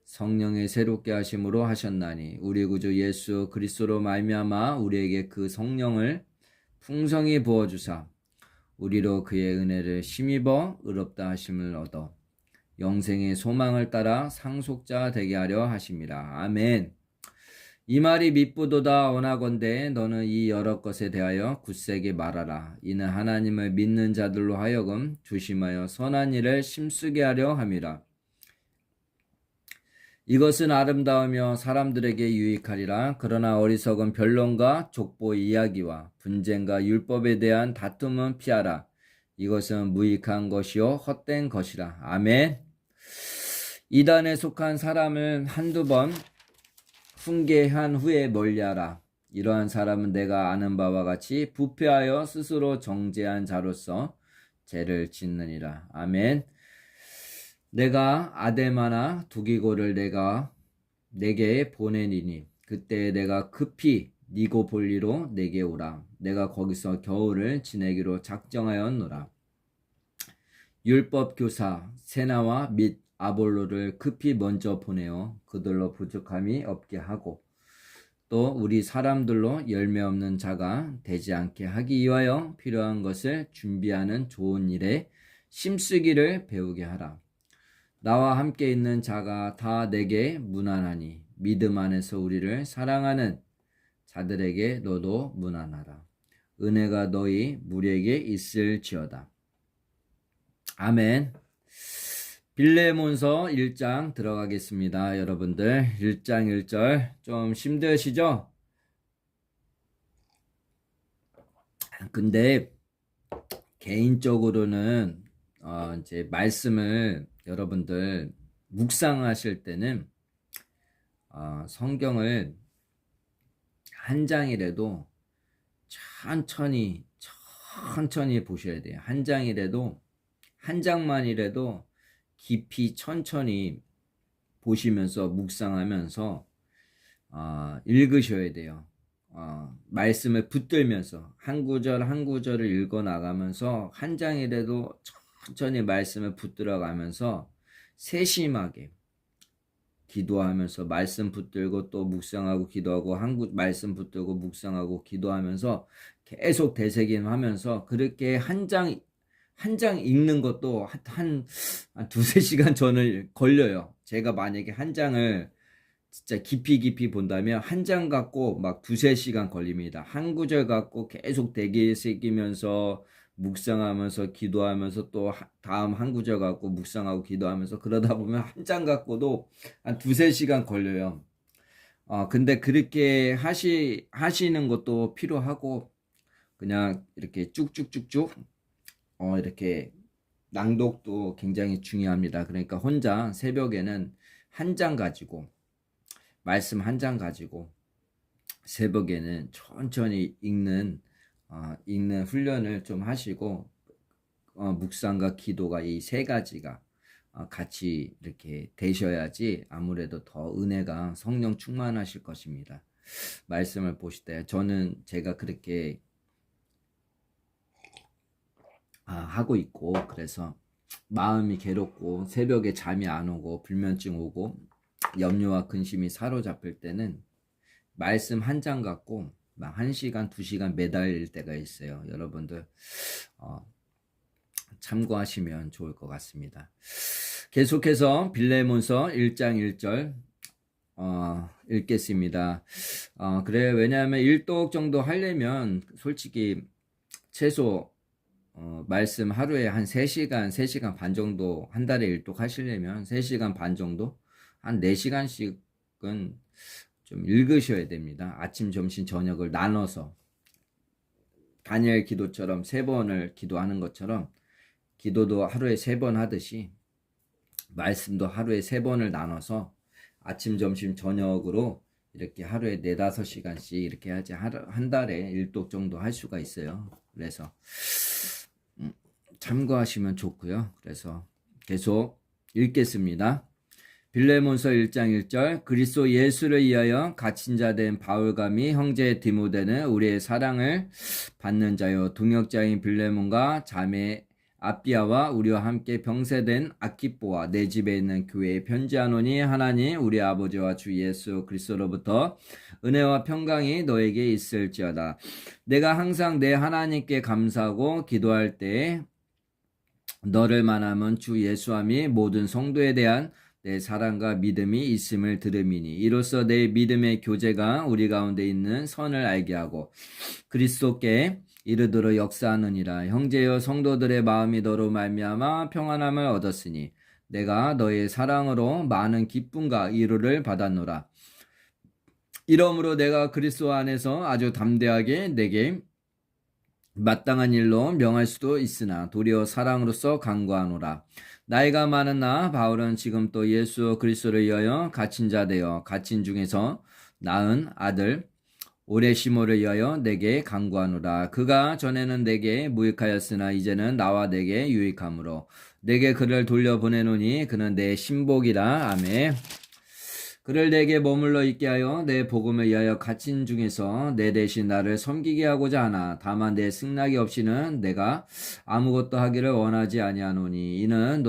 Speaker 2: 성령의 새롭게 하심으로 하셨나니 우리 구주 예수 그리스도로 말미암아 우리에게 그 성령을 풍성히 부어주사 우리로 그의 은혜를 힘입어 의롭다 하심을 얻어 영생의 소망을 따라 상속자 되게 하려 하심이라. 아멘. 이 말이 밉부도다 원하건대 너는 이 여러 것에 대하여 굳세게 말하라. 이는 하나님을 믿는 자들로 하여금 조심하여 선한 일을 힘쓰게 하려 함이라. 이것은 아름다우며 사람들에게 유익하리라. 그러나 어리석은 변론과 족보 이야기와 분쟁과 율법에 대한 다툼은 피하라. 이것은 무익한 것이요 헛된 것이라. 아멘. 이단에 속한 사람을 한두 번 훈계한 후에 멀리하라. 이러한 사람은 내가 아는 바와 같이 부패하여 스스로 정죄한 자로서 죄를 짓느니라. 아멘. 내가 아데마나 두기고를 내게 보내니니 그때 내가 급히 니고볼리로 내게 오라. 내가 거기서 겨울을 지내기로 작정하였노라. 율법 교사 세나와 및 아볼로를 급히 먼저 보내어 그들로 부족함이 없게 하고 또 우리 사람들로 열매 없는 자가 되지 않게 하기 위하여 필요한 것을 준비하는 좋은 일에 힘쓰기를 배우게 하라. 나와 함께 있는 자가 다 내게 무난하니 믿음 안에서 우리를 사랑하는 자들에게 너도 무난하라. 은혜가 너희 무리에게 있을지어다. 아멘. 빌레몬서 1장 들어가겠습니다. 여러분들 1장 1절 좀 힘드시죠? 근데 개인적으로는 이제 말씀을 여러분들 묵상하실 때는 성경을 한 장이라도 천천히 보셔야 돼요. 한 장이라도, 한 장만이라도 깊이 천천히 보시면서 묵상하면서 읽으셔야 돼요. 말씀을 붙들면서 한 구절 한 구절을 읽어 나가면서 한 장이라도 천천히 말씀을 붙들어 가면서 세심하게 기도하면서 말씀 붙들고 또 묵상하고 기도하고 말씀 붙들고 묵상하고 기도하면서 계속 되새김하면서 그렇게 한 장 읽는 것도 한 두세 시간 저는 걸려요. 제가 만약에 한 장을 진짜 깊이 본다면 한 장 갖고 막 두세 시간 걸립니다. 한 구절 갖고 계속 되새기면서 묵상하면서 기도하면서 또 다음 한 구절 갖고 묵상하고 기도하면서 그러다 보면 한 장 갖고도 한 두세 시간 걸려요. 근데 그렇게 하시는 것도 필요하고 그냥 이렇게 쭉쭉쭉쭉 이렇게 낭독도 굉장히 중요합니다. 그러니까 혼자 새벽에는 한 장 가지고 말씀 한 장 가지고 새벽에는 천천히 읽는 훈련을 좀 하시고 묵상과 기도가 이 세 가지가 같이 이렇게 되셔야지 아무래도 더 은혜가 성령 충만하실 것입니다. 말씀을 보실 때 저는 제가 그렇게 하고 있고 그래서 마음이 괴롭고 새벽에 잠이 안 오고 불면증 오고 염려와 근심이 사로잡힐 때는 말씀 한 장 갖고 막 1시간, 2시간 매달릴 때가 있어요. 여러분들 참고하시면 좋을 것 같습니다. 계속해서 빌레몬서 1장 1절 읽겠습니다. 그래요. 왜냐하면 1독 정도 하려면 솔직히 최소 말씀 하루에 한 3시간, 3시간 반 정도 한 달에 1독 하시려면 3시간 반 정도 한 4시간씩은 좀 읽으셔야 됩니다. 아침, 점심, 저녁을 나눠서 다니엘 기도처럼 3번을 기도하는 것처럼 기도도 하루에 3번 하듯이 말씀도 하루에 3번을 나눠서 아침, 점심, 저녁으로 이렇게 하루에 4-5시간씩 이렇게 하지 한 달에 1독 정도 할 수가 있어요. 그래서 참고하시면 좋고요. 그래서 계속 읽겠습니다. 빌레몬서 1장 1절 그리스도 예수를 위하여 갇힌 자 된 바울과 및 형제 디모데는 우리의 사랑을 받는 자요 동역자인 빌레몬과 자매 아비아와 우리와 함께 병세된 아키뽀와 내 집에 있는 교회에 편지하노니 하나님 우리 아버지와 주 예수 그리스도로부터 은혜와 평강이 너에게 있을지어다. 내가 항상 내 하나님께 감사하고 기도할 때에 너를 만하면 주 예수와 및 모든 성도에 대한 내 사랑과 믿음이 있음을 들음이니 이로써 내 믿음의 교제가 우리 가운데 있는 선을 알게 하고 그리스도께 이르도록 역사하느니라. 형제여 성도들의 마음이 너로 말미암아 평안함을 얻었으니 내가 너의 사랑으로 많은 기쁨과 위로를 받았노라. 이러므로 내가 그리스도 안에서 아주 담대하게 내게 마땅한 일로 명할 수도 있으나 도리어 사랑으로서 간구하노라. 나이가 많은 나 바울은 지금 또 예수 그리스도를 위하여 갇힌 자 되어 갇힌 중에서 낳은 아들 오네시모를 위하여 내게 간구하노라. 그가 전에는 내게 무익하였으나 이제는 나와 내게 유익함으로 내게 그를 돌려보내노니 그는 내 신복이라. 아멘. 그를 내게 머물러 있게 하여 내 복음을 위하여 갇힌 중에서 내 대신 나를 섬기게 하고자 하나 다만 내 승낙이 없이는 내가 아무것도 하기를 원하지 아니하노니 이는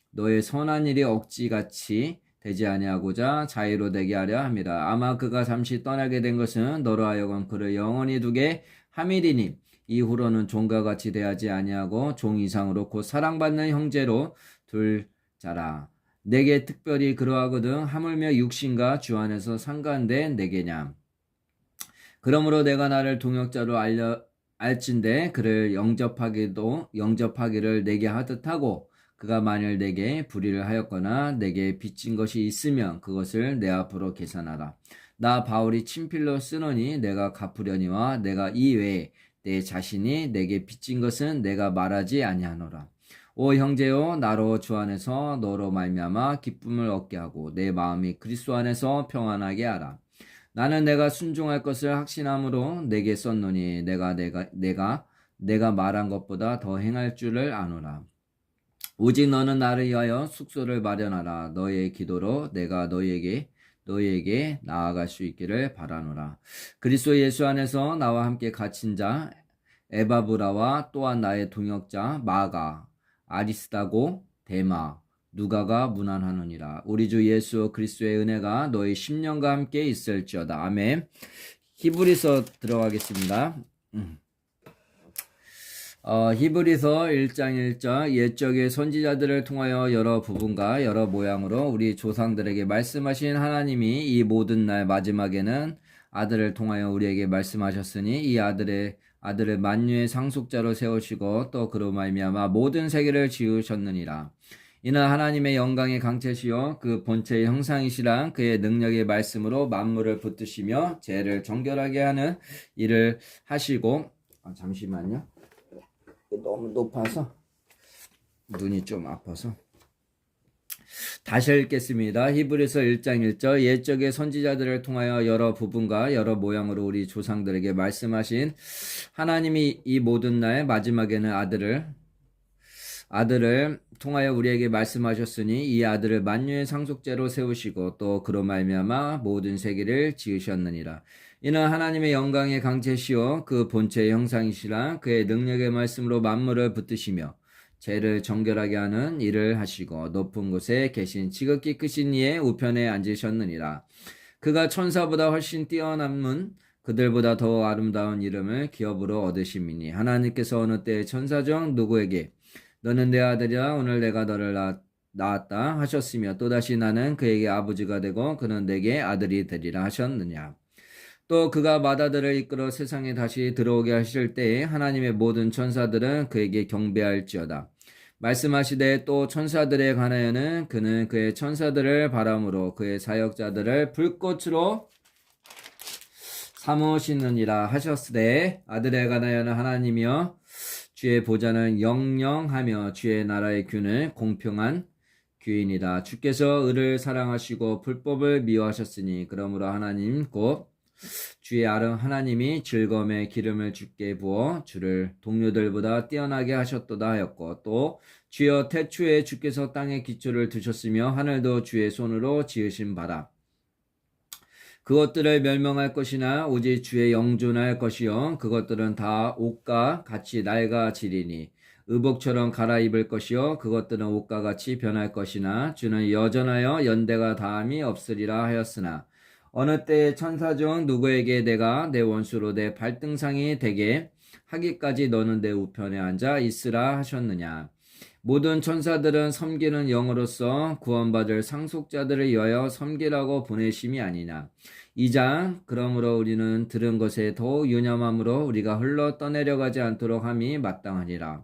Speaker 2: 너의 선한 일이 억지같이 되지 아니하고자 자유로 되게 하려 함이라. 아마 그가 잠시 떠나게 된 것은 너로 하여금 그를 영원히 두게 함이리니 이후로는 종과 같이 대하지 아니하고 종 이상으로 곧 사랑받는 형제로 둘 자라. 내게 특별히 그러하거든 하물며 육신과 주 안에서 상관된 내게냐. 그러므로 내가 나를 동역자로 알진대 그를 영접하기를 내게 하듯 하고 그가 만일 내게 불의를 하였거나 내게 빚진 것이 있으면 그것을 내 앞으로 계산하라. 나 바울이 친필로 쓰노니 내가 갚으려니와 내가 이 외에 내 자신이 내게 빚진 것은 내가 말하지 아니하노라. 오 형제요, 나로 주 안에서 너로 말미암아 기쁨을 얻게 하고 내 마음이 그리스도 안에서 평안하게 하라. 나는 내가 순종할 것을 확신함으로 내게 썼노니 내가 말한 것보다 더 행할 줄을 아노라. 오직 너는 나를 위하여 숙소를 마련하라. 너의 기도로 내가 너희에게 나아갈 수 있기를 바라노라. 그리스도 예수 안에서 나와 함께 갇힌 자 에바브라와 또한 나의 동역자 마가, 아리스다고, 데마, 누가가 문안하느니라. 우리 주 예수 그리스도의 은혜가 너희 심령과 함께 있을지어다. 아멘. 히브리서 들어가겠습니다. 히브리서 1장 1절 옛적의 선지자들을 통하여 여러 부분과 여러 모양으로 우리 조상들에게 말씀하신 하나님이 이 모든 날 마지막에는 아들을 통하여 우리에게 말씀하셨으니 이 아들을 만유의 상속자로 세우시고 또 그로 말미암아 모든 세계를 지으셨느니라. 이는 하나님의 영광의 강체시요 그 본체의 형상이시라. 그의 능력의 말씀으로 만물을 붙드시며 죄를 정결하게 하는 일을 하시고 잠시만요. 너무 높아서 눈이 좀 아파서 다시 읽겠습니다. 히브리서 1장 1절 옛적의 선지자들을 통하여 여러 부분과 여러 모양으로 우리 조상들에게 말씀하신 하나님이 이 모든 날 마지막에는 아들을 통하여 우리에게 말씀하셨으니 이 아들을 만유의 상속제로 세우시고 또 그로 말미암아 모든 세계를 지으셨느니라. 이는 하나님의 영광의 강체시요 그 본체의 형상이시라. 그의 능력의 말씀으로 만물을 붙드시며 죄를 정결하게 하는 일을 하시고 높은 곳에 계신 지극히 크신 이의 우편에 앉으셨느니라. 그가 천사보다 훨씬 뛰어남은 그들보다 더 아름다운 이름을 기업으로 얻으심이니 하나님께서 어느 때 천사 중 누구에게 너는 내 아들이라 오늘 내가 너를 낳았다 하셨으며 또다시 나는 그에게 아버지가 되고 그는 내게 아들이 되리라 하셨느냐. 또 그가 마다들을 이끌어 세상에 다시 들어오게 하실 때에 하나님의 모든 천사들은 그에게 경배할지어다. 말씀하시되 또 천사들에 관하여는 그는 그의 천사들을 바람으로 그의 사역자들을 불꽃으로 삼으시느니라 하셨으되 아들에 관하여는 하나님이여 주의 보좌는 영영하며 주의 나라의 균은 공평한 규이니라. 주께서 의를 사랑하시고 불법을 미워하셨으니 그러므로 하나님 곧 주의 아름 하나님이 즐거움의 기름을 주께 부어 주를 동료들보다 뛰어나게 하셨도다 하였고 또 주여 태초에 주께서 땅에 기초를 두셨으며 하늘도 주의 손으로 지으신 바라. 그것들을 멸망할 것이나 오직 주의 영존할 것이요 그것들은 다 옷과 같이 낡아지리니 의복처럼 갈아입을 것이요 그것들은 옷과 같이 변할 것이나 주는 여전하여 연대가 다함이 없으리라 하였으나 어느 때에 천사 중 누구에게 내가 내 원수로 내 발등상이 되게 하기까지 너는 내 우편에 앉아 있으라 하셨느냐. 모든 천사들은 섬기는 영으로서 구원받을 상속자들을 위하여 섬기라고 보내심이 아니냐. 2장 그러므로 우리는 들은 것에 더욱 유념함으로 우리가 흘러 떠내려가지 않도록 함이 마땅하니라.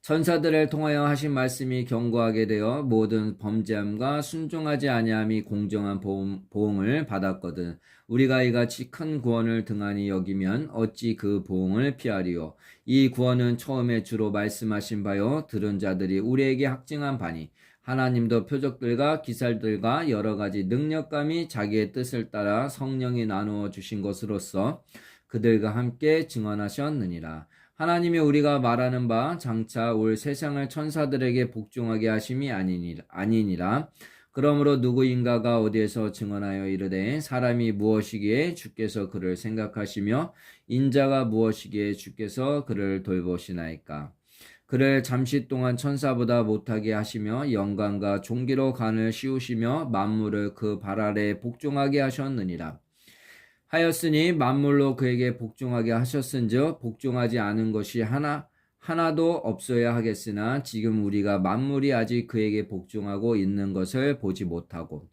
Speaker 2: 천사들을 통하여 하신 말씀이 견고하게 되어 모든 범죄함과 순종하지 아니함이 공정한 보응을 받았거든. 우리가 이같이 큰 구원을 등한히 여기면 어찌 그 보응을 피하리요. 이 구원은 처음에 주로 말씀하신 바요 들은 자들이 우리에게 확증한 바니 하나님도 표적들과 기살들과 여러 가지 능력감이 자기의 뜻을 따라 성령이 나누어 주신 것으로서 그들과 함께 증언하셨느니라. 하나님이 우리가 말하는 바 장차 올 세상을 천사들에게 복종하게 하심이 아니니라. 그러므로 누구인가가 어디에서 증언하여 이르되 사람이 무엇이기에 주께서 그를 생각하시며 인자가 무엇이기에 주께서 그를 돌보시나이까. 그를 잠시 동안 천사보다 못하게 하시며 영광과 존귀로 간을 씌우시며 만물을 그 발 아래 복종하게 하셨느니라. 하였으니 만물로 그에게 복종하게 하셨은즉 복종하지 않은 것이 하나도 없어야 하겠으나 지금 우리가 만물이 아직 그에게 복종하고 있는 것을 보지 못하고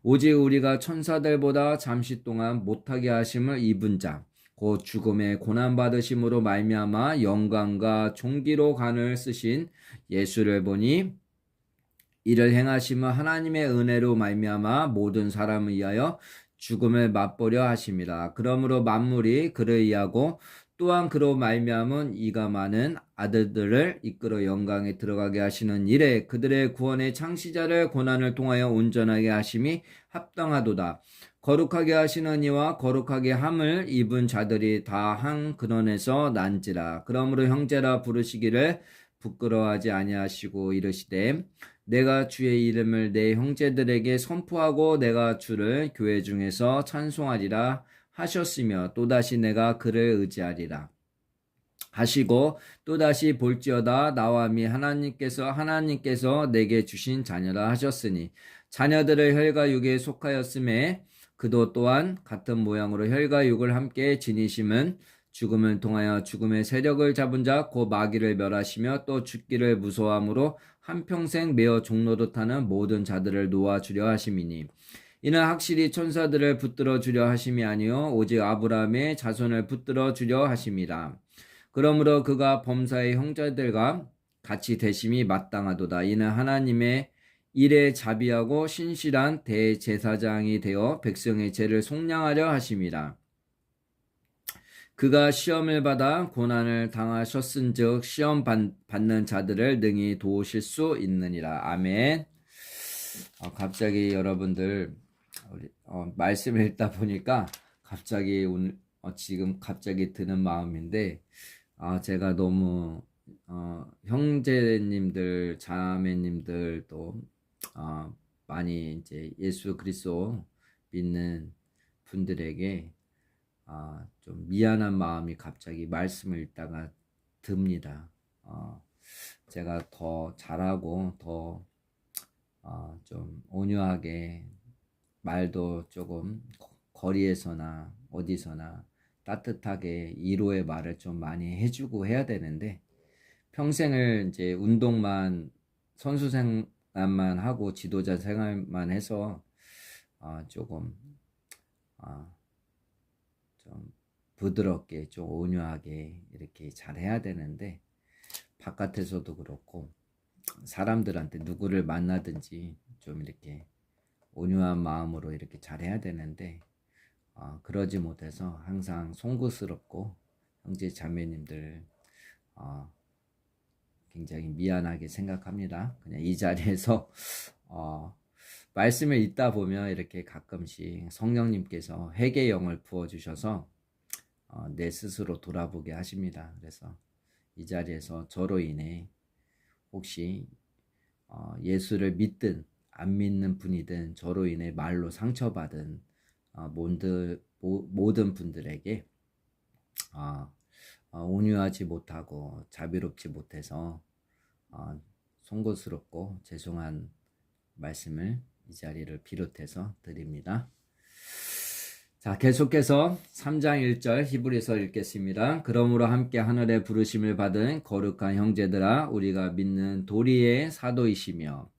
Speaker 2: 오직 우리가 천사들보다 잠시 동안 못하게 하심을 입은 자 곧 죽음의 고난받으심으로 말미암아 영광과 존귀로 간을 쓰신 예수를 보니 이를 행하심은 하나님의 은혜로 말미암아 모든 사람을 위하여 죽음을 맛보려 하심이라. 그러므로 만물이 그를 위하고 또한 그로 말미암은 이가 많은 아들들을 이끌어 영광에 들어가게 하시는 일에 그들의 구원의 창시자를 고난을 통하여 온전하게 하심이 합당하도다. 거룩하게 하시는 이와 거룩하게 함을 입은 자들이 다 한 근원에서 난지라. 그러므로 형제라 부르시기를 부끄러워하지 아니하시고 이르시되 내가 주의 이름을 내 형제들에게 선포하고 내가 주를 교회 중에서 찬송하리라 하셨으며 또다시 내가 그를 의지하리라 하시고 또다시 볼지어다 나와 미 하나님께서 내게 주신 자녀라 하셨으니 자녀들을 혈과 육에 속하였음에 그도 또한 같은 모양으로 혈과 육을 함께 지니심은 죽음을 통하여 죽음의 세력을 잡은 자 곧 마귀를 멸하시며 또 죽기를 무서워함으로 한평생 매어 종노릇하는 모든 자들을 놓아주려 하심이니 이는 확실히 천사들을 붙들어 주려 하심이 아니요 오직 아브라함의 자손을 붙들어 주려 하심이라. 그러므로 그가 범사의 형제들과 같이 되심이 마땅하도다. 이는 하나님의 일에 자비하고 신실한 대제사장이 되어 백성의 죄를 속량하려 하심이라. 그가 시험을 받아 고난을 당하셨은즉 시험 받는 자들을 능히 도우실 수 있느니라. 아멘. 갑자기 여러분들 말씀을 읽다 보니까 갑자기 오늘 지금 갑자기 드는 마음인데 제가 너무 형제님들 자매님들도 많이 이제 예수 그리스도 믿는 분들에게 좀 미안한 마음이 갑자기 말씀을 읽다가 듭니다. 제가 더 잘하고 더 좀 온유하게 말도 조금 거리에서나 어디서나 따뜻하게 위로의 말을 좀 많이 해주고 해야 되는데 평생을 이제 운동만 선수 생활만 하고 지도자 생활만 해서 조금 좀 부드럽게 좀 온유하게 이렇게 잘 해야 되는데 바깥에서도 그렇고 사람들한테 누구를 만나든지 좀 이렇게 온유한 마음으로 이렇게 잘 해야 되는데 그러지 못해서 항상 송구스럽고 형제 자매님들 굉장히 미안하게 생각합니다. 그냥 이 자리에서 말씀을 읽다 보면 이렇게 가끔씩 성령님께서 회개의 영을 부어주셔서 내 스스로 돌아보게 하십니다. 그래서 이 자리에서 저로 인해 혹시 예수를 믿든 안 믿는 분이든 저로 인해 말로 상처받은 모든 분들에게 온유하지 못하고 자비롭지 못해서 송구스럽고 죄송한 말씀을 이 자리를 비롯해서 드립니다. 자, 계속해서 3장 1절 히브리서 읽겠습니다. 그러므로 함께 하늘의 부르심을 받은 거룩한 형제들아 우리가 믿는 도리의 사도이시며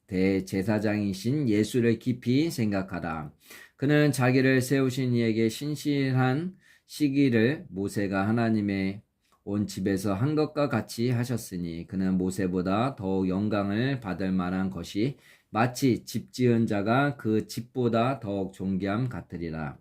Speaker 2: 대제사장이신 예수를 깊이 생각하라. 그는 자기를 세우신 이에게 신실한 시기를 모세가 하나님의 온 집에서 한 것과 같이 하셨으니 그는 모세보다 더욱 영광을 받을 만한 것이 마치 집 지은 자가 그 집보다 더욱 존귀함 같으리라.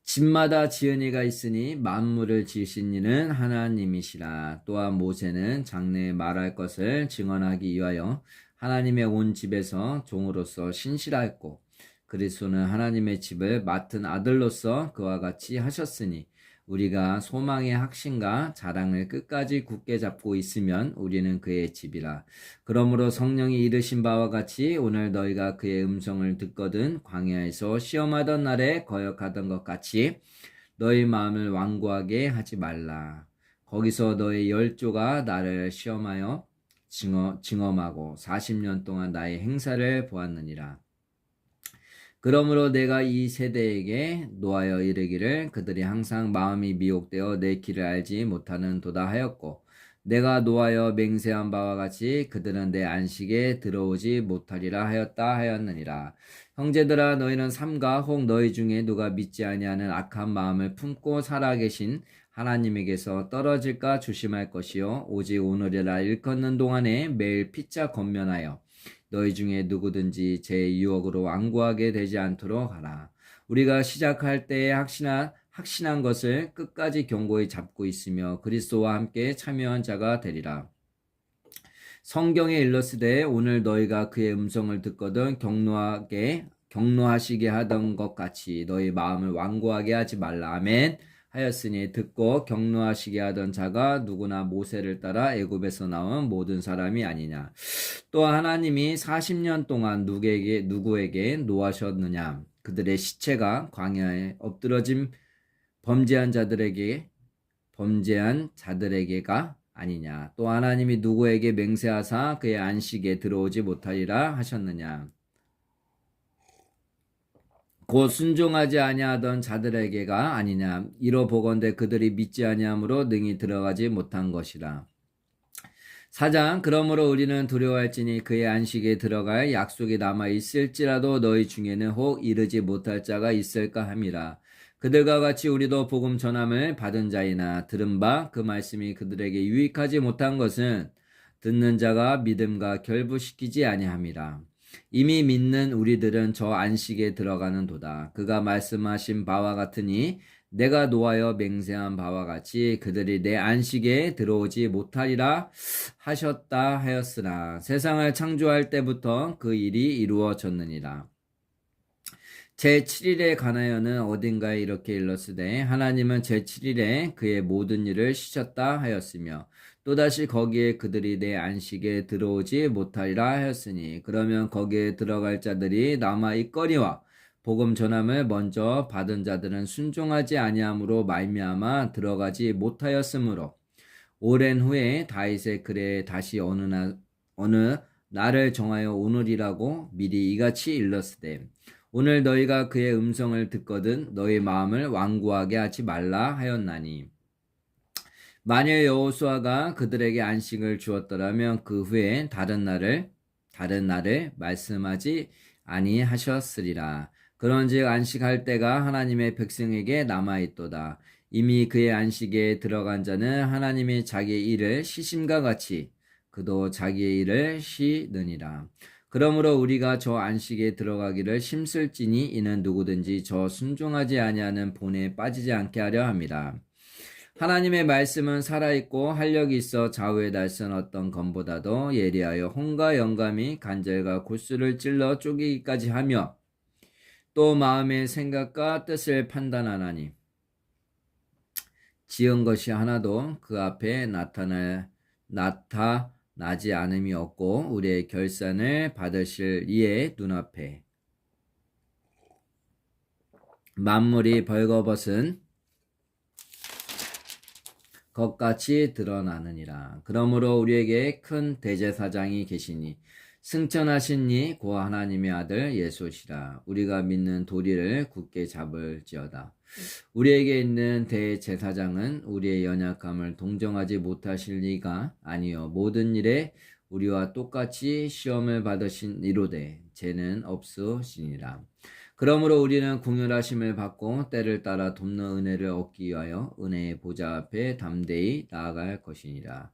Speaker 2: 집마다 지은 이가 있으니 만물을 지으신 이는 하나님이시라. 또한 모세는 장래에 말할 것을 증언하기 위하여 하나님의 온 집에서 종으로서 신실하였고 그리스도는 하나님의 집을 맡은 아들로서 그와 같이 하셨으니 우리가 소망의 확신과 자랑을 끝까지 굳게 잡고 있으면 우리는 그의 집이라. 그러므로 성령이 이르신 바와 같이 오늘 너희가 그의 음성을 듣거든 광야에서 시험하던 날에 거역하던 것 같이 너희 마음을 완고하게 하지 말라. 거기서 너희 열조가 나를 시험하여 증험하고 40년 동안 나의 행사를 보았느니라. 그러므로 내가 이 세대에게 노하여 이르기를 그들이 항상 마음이 미혹되어 내 길을 알지 못하는 도다 하였고 내가 노하여 맹세한 바와 같이 그들은 내 안식에 들어오지 못하리라 하였다 하였느니라. 형제들아 너희는 삼가 혹 너희 중에 누가 믿지 아니하는 악한 마음을 품고 살아계신 하나님에게서 떨어질까 조심할 것이요 오직 오늘이라 일컫는 동안에 매일 피차 권면하여 너희 중에 누구든지 제 유혹으로 완고하게 되지 않도록 하라. 우리가 시작할 때에 확신한 것을 끝까지 견고히 잡고 있으며 그리스도와 함께 참여한 자가 되리라. 성경에 일렀으되 오늘 너희가 그의 음성을 듣거든 경노하시게 하던 것 같이 너희 마음을 완고하게 하지 말라. 아멘. 하였으니 듣고 경노하시게 하던 자가 누구나 모세를 따라 애굽에서 나온 모든 사람이 아니냐. 또 하나님이 40년 동안 누구에게 노하셨느냐. 그들의 시체가 광야에 엎드러짐 범죄한 자들에게가 아니냐. 또 하나님이 누구에게 맹세하사 그의 안식에 들어오지 못하리라 하셨느냐. 곧 순종하지 아니하던 자들에게가 아니냐. 이로 보건대 그들이 믿지 아니함으로 능히 들어가지 못한 것이라. 4장 그러므로 우리는 두려워할지니 그의 안식에 들어갈 약속이 남아 있을지라도 너희 중에는 혹 이르지 못할 자가 있을까 함이라. 그들과 같이 우리도 복음 전함을 받은 자이나 들은 바 그 말씀이 그들에게 유익하지 못한 것은 듣는 자가 믿음과 결부시키지 아니함이라. 이미 믿는 우리들은 저 안식에 들어가는 도다. 그가 말씀하신 바와 같으니 내가 노하여 맹세한 바와 같이 그들이 내 안식에 들어오지 못하리라 하셨다 하였으나 세상을 창조할 때부터 그 일이 이루어졌느니라. 제7일에 관하여는 어딘가에 이렇게 일렀으되 하나님은 제7일에 그의 모든 일을 쉬셨다 하였으며 또다시 거기에 그들이 내 안식에 들어오지 못하리라 하였으니 그러면 거기에 들어갈 자들이 남아 있거니와 복음 전함을 먼저 받은 자들은 순종하지 아니함으로 말미암아 들어가지 못하였으므로 오랜 후에 다윗의 글에 다시 어느 날을 정하여 오늘이라고 미리 이같이 일렀으되 오늘 너희가 그의 음성을 듣거든 너희 마음을 완고하게 하지 말라 하였나니 만일 여호수아가 그들에게 안식을 주었더라면 그 후에 다른 날을 말씀하지 아니하셨으리라. 그런즉 안식할 때가 하나님의 백성에게 남아있도다. 이미 그의 안식에 들어간 자는 하나님이 자기의 일을 쉬심과 같이 그도 자기의 일을 쉬느니라. 그러므로 우리가 저 안식에 들어가기를 힘쓸지니 이는 누구든지 저 순종하지 아니하는 본에 빠지지 않게 하려 함이라. 하나님의 말씀은 살아있고 활력이 있어 좌우에 날선 어떤 검보다도 예리하여 혼과 영감이 간절과 골수를 찔러 쪼개기까지 하며 또 마음의 생각과 뜻을 판단하나니 지은 것이 하나도 그 앞에 나타나지 않음이 없고 우리의 결산을 받으실 이의 눈앞에 만물이 벌거벗은 것같이 드러나느니라. 그러므로 우리에게 큰 대제사장이 계시니 승천하신 이 고 하나님의 아들 예수시라. 우리가 믿는 도리를 굳게 잡을지어다. 우리에게 있는 대제사장은 우리의 연약함을 동정하지 못하실 리가 아니요 모든 일에 우리와 똑같이 시험을 받으신 이로되 죄는 없으시니라. 그러므로 우리는 긍휼하심을 받고 때를 따라 돕는 은혜를 얻기 위하여 은혜의 보좌 앞에 담대히 나아갈 것이니라.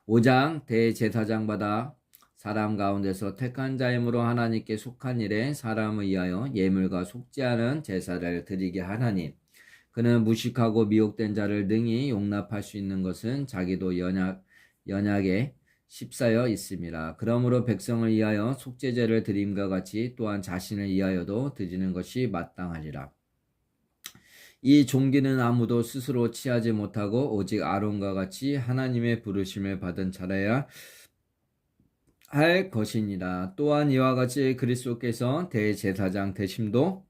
Speaker 2: 5장 대제사장마다 사람 가운데서 택한 자이므로 하나님께 속한 일에 사람을 위하여 예물과 속지 않은 제사를 드리게 하나니 그는 무식하고 미혹된 자를 능히 용납할 수 있는 것은 자기도 연약에 휩싸여 있음이라. 그러므로 백성을 위하여 속죄제를 드림과 같이 또한 자신을 위하여도 드리는 것이 마땅하리라. 이 종기는 아무도 스스로 취하지 못하고 오직 아론과 같이 하나님의 부르심을 받은 자라야 할 것이니라. 또한 이와 같이 그리스도께서 대제사장 되심도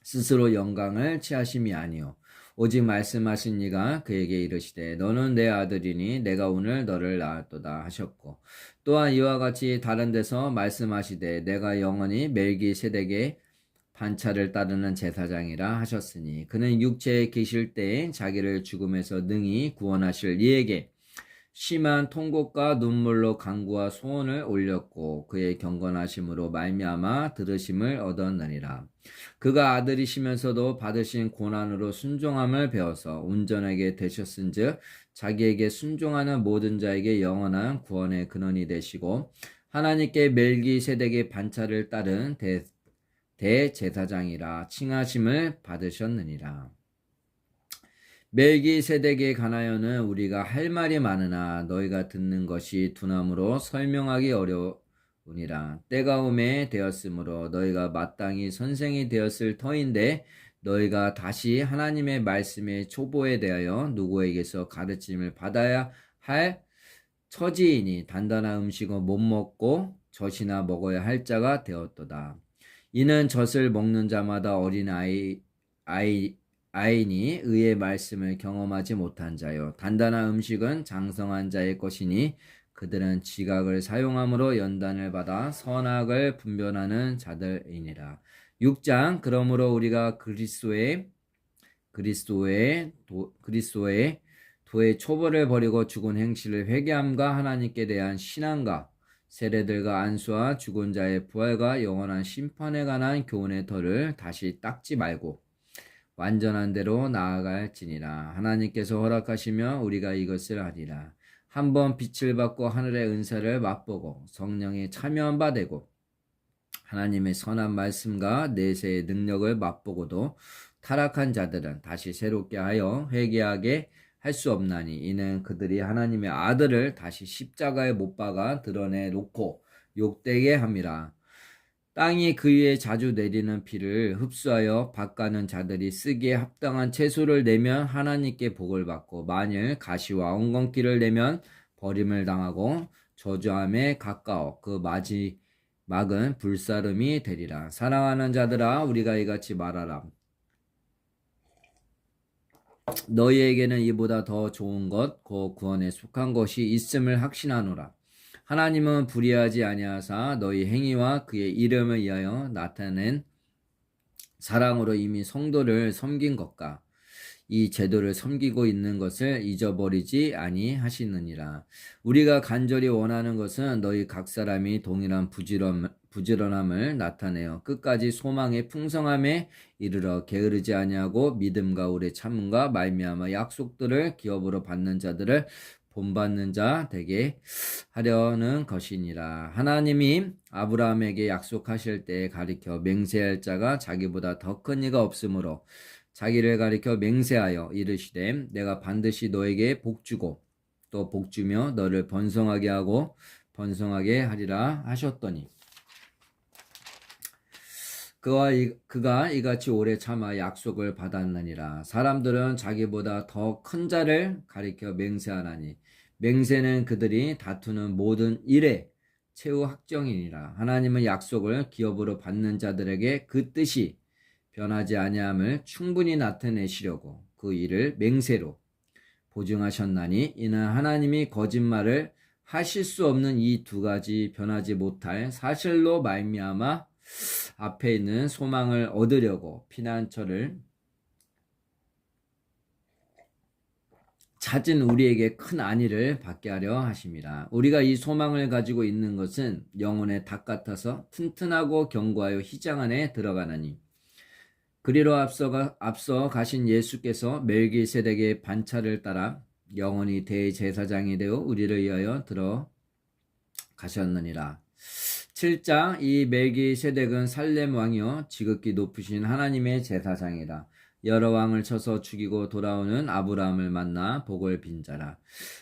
Speaker 2: 스스로 영광을 취하심이 아니요 오직 말씀하신 이가 그에게 이르시되 너는 내 아들이니 내가 오늘 너를 낳았도다 하셨고 또한 이와 같이 다른 데서 말씀하시되 내가 영원히 멜기세덱의 반차를 따르는 제사장이라 하셨으니 그는 육체에 계실 때에 자기를 죽음에서 능히 구원하실 이에게 심한 통곡과 눈물로 간구와 소원을 올렸고 그의 경건하심으로 말미암아 들으심을 얻었느니라. 그가 아들이시면서도 받으신 고난으로 순종함을 배워서 온전하게 되셨은즉 자기에게 순종하는 모든 자에게 영원한 구원의 근원이 되시고 하나님께 멜기세덱의 반차를 따른 대제사장이라 칭하심을 받으셨느니라. 멜기세덱에 관하여는 우리가 할 말이 많으나 너희가 듣는 것이 두나무로 설명하기 어려우니라. 때가 오매 되었으므로 너희가 마땅히 선생이 되었을 터인데 너희가 다시 하나님의 말씀의 초보에 대하여 누구에게서 가르침을 받아야 할 처지이니 단단한 음식은 못 먹고 젖이나 먹어야 할 자가 되었도다. 이는 젖을 먹는 자마다 어린 아이니 의의 말씀을 경험하지 못한 자요. 단단한 음식은 장성한 자의 것이니 그들은 지각을 사용함으로 연단을 받아 선악을 분별하는 자들이니라. 6장 그러므로 우리가 그리스도의 도의 초벌을 버리고 죽은 행실을 회개함과 하나님께 대한 신앙과 세례들과 안수와 죽은 자의 부활과 영원한 심판에 관한 교훈의 털을 다시 닦지 말고 완전한 대로 나아갈지니라. 하나님께서 허락하시며 우리가 이것을 하리라. 한번 빛을 받고 하늘의 은사를 맛보고 성령에 참여한 바 되고 하나님의 선한 말씀과 내세의 능력을 맛보고도 타락한 자들은 다시 새롭게 하여 회개하게 할 수 없나니 이는 그들이 하나님의 아들을 다시 십자가에 못 박아 드러내 놓고 욕되게 함이라. 땅이 그 위에 자주 내리는 비를 흡수하여 밭가는 자들이 쓰기에 합당한 채소를 내면 하나님께 복을 받고 만일 가시와 엉겅퀴를 내면 버림을 당하고 저주함에 가까워 그 마지막은 불사름이 되리라. 사랑하는 자들아 우리가 이같이 말하라. 너희에게는 이보다 더 좋은 것 곧 구원에 속한 것이 있음을 확신하노라. 하나님은 불의하지 아니하사 너희 행위와 그의 이름을 위하여 나타낸 사랑으로 이미 성도를 섬긴 것과 이 제도를 섬기고 있는 것을 잊어버리지 아니하시느니라. 우리가 간절히 원하는 것은 너희 각 사람이 동일한 부지런함을 나타내어 끝까지 소망의 풍성함에 이르러 게으르지 아니하고 믿음과 오래 참음과 말미암아 약속들을 기업으로 받는 자들을 본받는 자 되게 하려는 것이니라. 하나님이 아브라함에게 약속하실 때에 가리켜 맹세할 자가 자기보다 더 큰 이가 없으므로 자기를 가리켜 맹세하여 이르시되 내가 반드시 너에게 복주고 또 복주며 너를 번성하게 하고 번성하게 하리라 하셨더니 그가 이같이 오래 참아 약속을 받았느니라. 사람들은 자기보다 더 큰 자를 가리켜 맹세하나니 맹세는 그들이 다투는 모든 일의 최후 확정이니라. 하나님은 약속을 기업으로 받는 자들에게 그 뜻이 변하지 아니함을 충분히 나타내시려고 그 일을 맹세로 보증하셨나니 이는 하나님이 거짓말을 하실 수 없는 이 두 가지 변하지 못할 사실로 말미암아 앞에 있는 소망을 얻으려고 피난처를 찾은 우리에게 큰 안위를 받게 하려 하심이라. 우리가 이 소망을 가지고 있는 것은 영혼의 닭 같아서 튼튼하고 견고하여 휘장 안에 들어가나니 그리로 앞서 가신 예수께서 멜기세덱의 반차를 따라 영원히 대제사장이 되어 우리를 위하여 들어가셨느니라. 7장 이 멜기세덱은 살렘 왕이요 지극히 높으신 하나님의 제사장이라. 여러 왕을 쳐서 죽이고 돌아오는 아브라함을 만나 복을 빈 자라.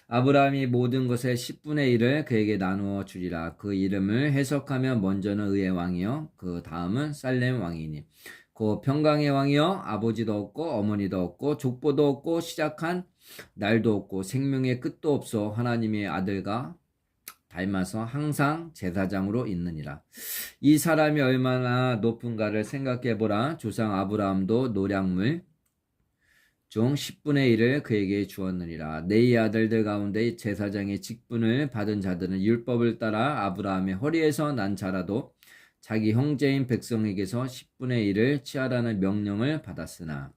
Speaker 2: 아브라함이 모든 것의 10분의 1을 그에게 나누어 주리라. 그 이름을 해석하면 먼저는 의의 왕이요 그 다음은 살렘 왕이니 그 평강의 왕이여 아버지도 없고 어머니도 없고 족보도 없고 시작한 날도 없고 생명의 끝도 없어 하나님의 아들과 닮아서 항상 제사장으로 있느니라. 이 사람이 얼마나 높은가를 생각해보라. 조상 아브라함도 노략물 중 10분의 1을 그에게 주었느니라. 네 아들들 가운데 제사장의 직분을 받은 자들은 율법을 따라 아브라함의 허리에서 난 자라도 자기 형제인 백성에게서 10분의 1을 취하라는 명령을 받았으나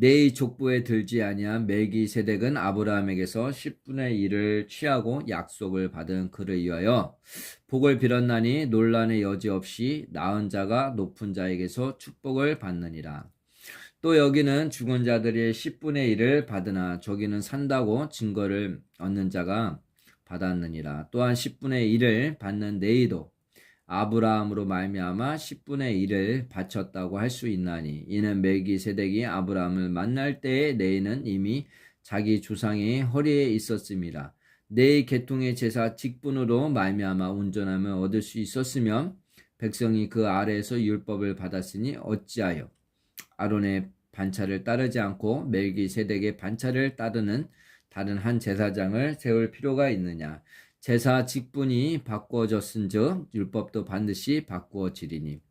Speaker 2: 네 족보에 들지 아니한 멜기세덱은 아브라함에게서 10분의 1을 취하고 약속을 받은 그를 위하여 복을 빌었나니 논란의 여지 없이 나은 자가 높은 자에게서 축복을 받느니라. 또 여기는 죽은 자들이 10분의 1을 받으나 저기는 산다고 증거를 얻는 자가 받았느니라. 또한 10분의 1을 받는 네이도 아브라함으로 말미암아 10분의 1을 바쳤다고 할 수 있나니 이는 멜기세덱이 아브라함을 만날 때에 레이는 이미 자기 조상의 허리에 있었음이라. 네 계통의 제사 직분으로 말미암아 온전함을 얻을 수 있었으면 백성이 그 아래에서 율법을 받았으니 어찌하여 아론의 반차를 따르지 않고 멜기세덱의 반차를 따르는 다른 한 제사장을 세울 필요가 있느냐. 제사 직분이 바꾸어졌은즉 율법도 반드시 바꾸어지리니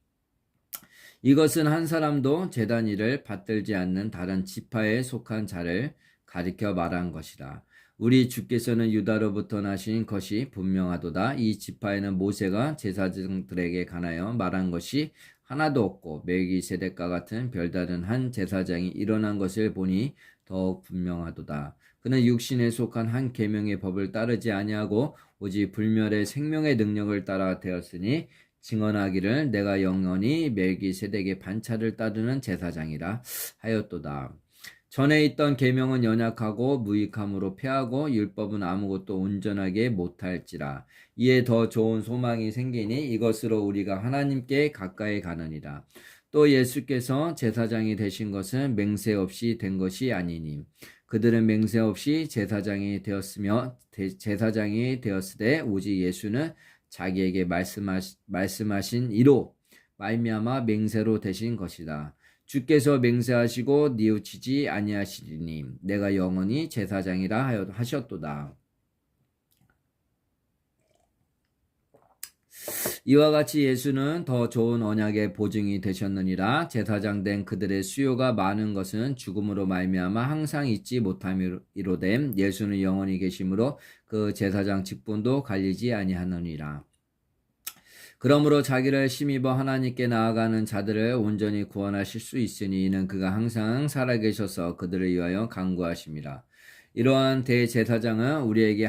Speaker 2: 이것은 한 사람도 제단 일을 받들지 않는 다른 지파에 속한 자를 가리켜 말한 것이라. 우리 주께서는 유다로부터 나신 것이 분명하도다. 이 지파에는 모세가 제사장들에게 관하여 말한 것이 하나도 없고 멜기세덱과 같은 별다른 한 제사장이 일어난 것을 보니 더욱 분명하도다. 그는 육신에 속한 한 계명의 법을 따르지 아니하고 오직 불멸의 생명의 능력을 따라 되었으니 증언하기를 내가 영원히 멜기세덱의 반차를 따르는 제사장이라 하였도다. 전에 있던 계명은 연약하고 무익함으로 패하고 율법은 아무것도 온전하게 못할지라. 이에 더 좋은 소망이 생기니 이것으로 우리가 하나님께 가까이 가느니라. 또 예수께서 제사장이 되신 것은 맹세 없이 된 것이 아니니 그들은 맹세 없이 제사장이 되었으되 오직 예수는 자기에게 말씀하신 이로 말미암아 맹세로 되신 것이다. 주께서 맹세하시고 뉘우치지 아니하시리니 내가 영원히 제사장이라 하셨도다. 이와 같이 예수는 더 좋은 언약의 보증이 되셨느니라. 제사장 된 그들의 수요가 많은 것은 죽음으로 말미암아 항상 잊지 못함이로됨. 예수는 영원히 계심으로 그 제사장 직분도 갈리지 아니하느니라. 그러므로 자기를 힘입어 하나님께 나아가는 자들을 온전히 구원하실 수 있으니 이는 그가 항상 살아계셔서 그들을 위하여 간구하심이라. 이러한 대제사장은 우리에게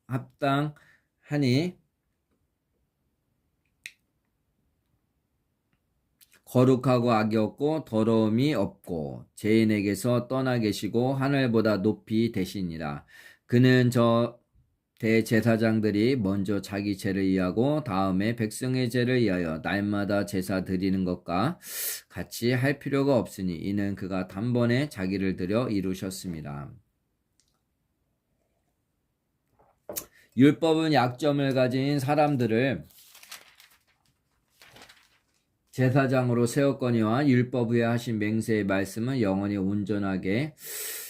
Speaker 2: 합당하니 거룩하고 악이 없고 더러움이 없고 죄인에게서 떠나 계시고 하늘보다 높이 되시니라. 그는 저 대제사장들이 먼저 자기 죄를 이하고 다음에 백성의 죄를 위하여 날마다 제사 드리는 것과 같이 할 필요가 없으니 이는 그가 단번에 자기를 들여 이루셨습니다. 율법은 약점을 가진 사람들을 제사장으로 세웠거니와 율법 위에 하신 맹세의 말씀은 영원히 온전하게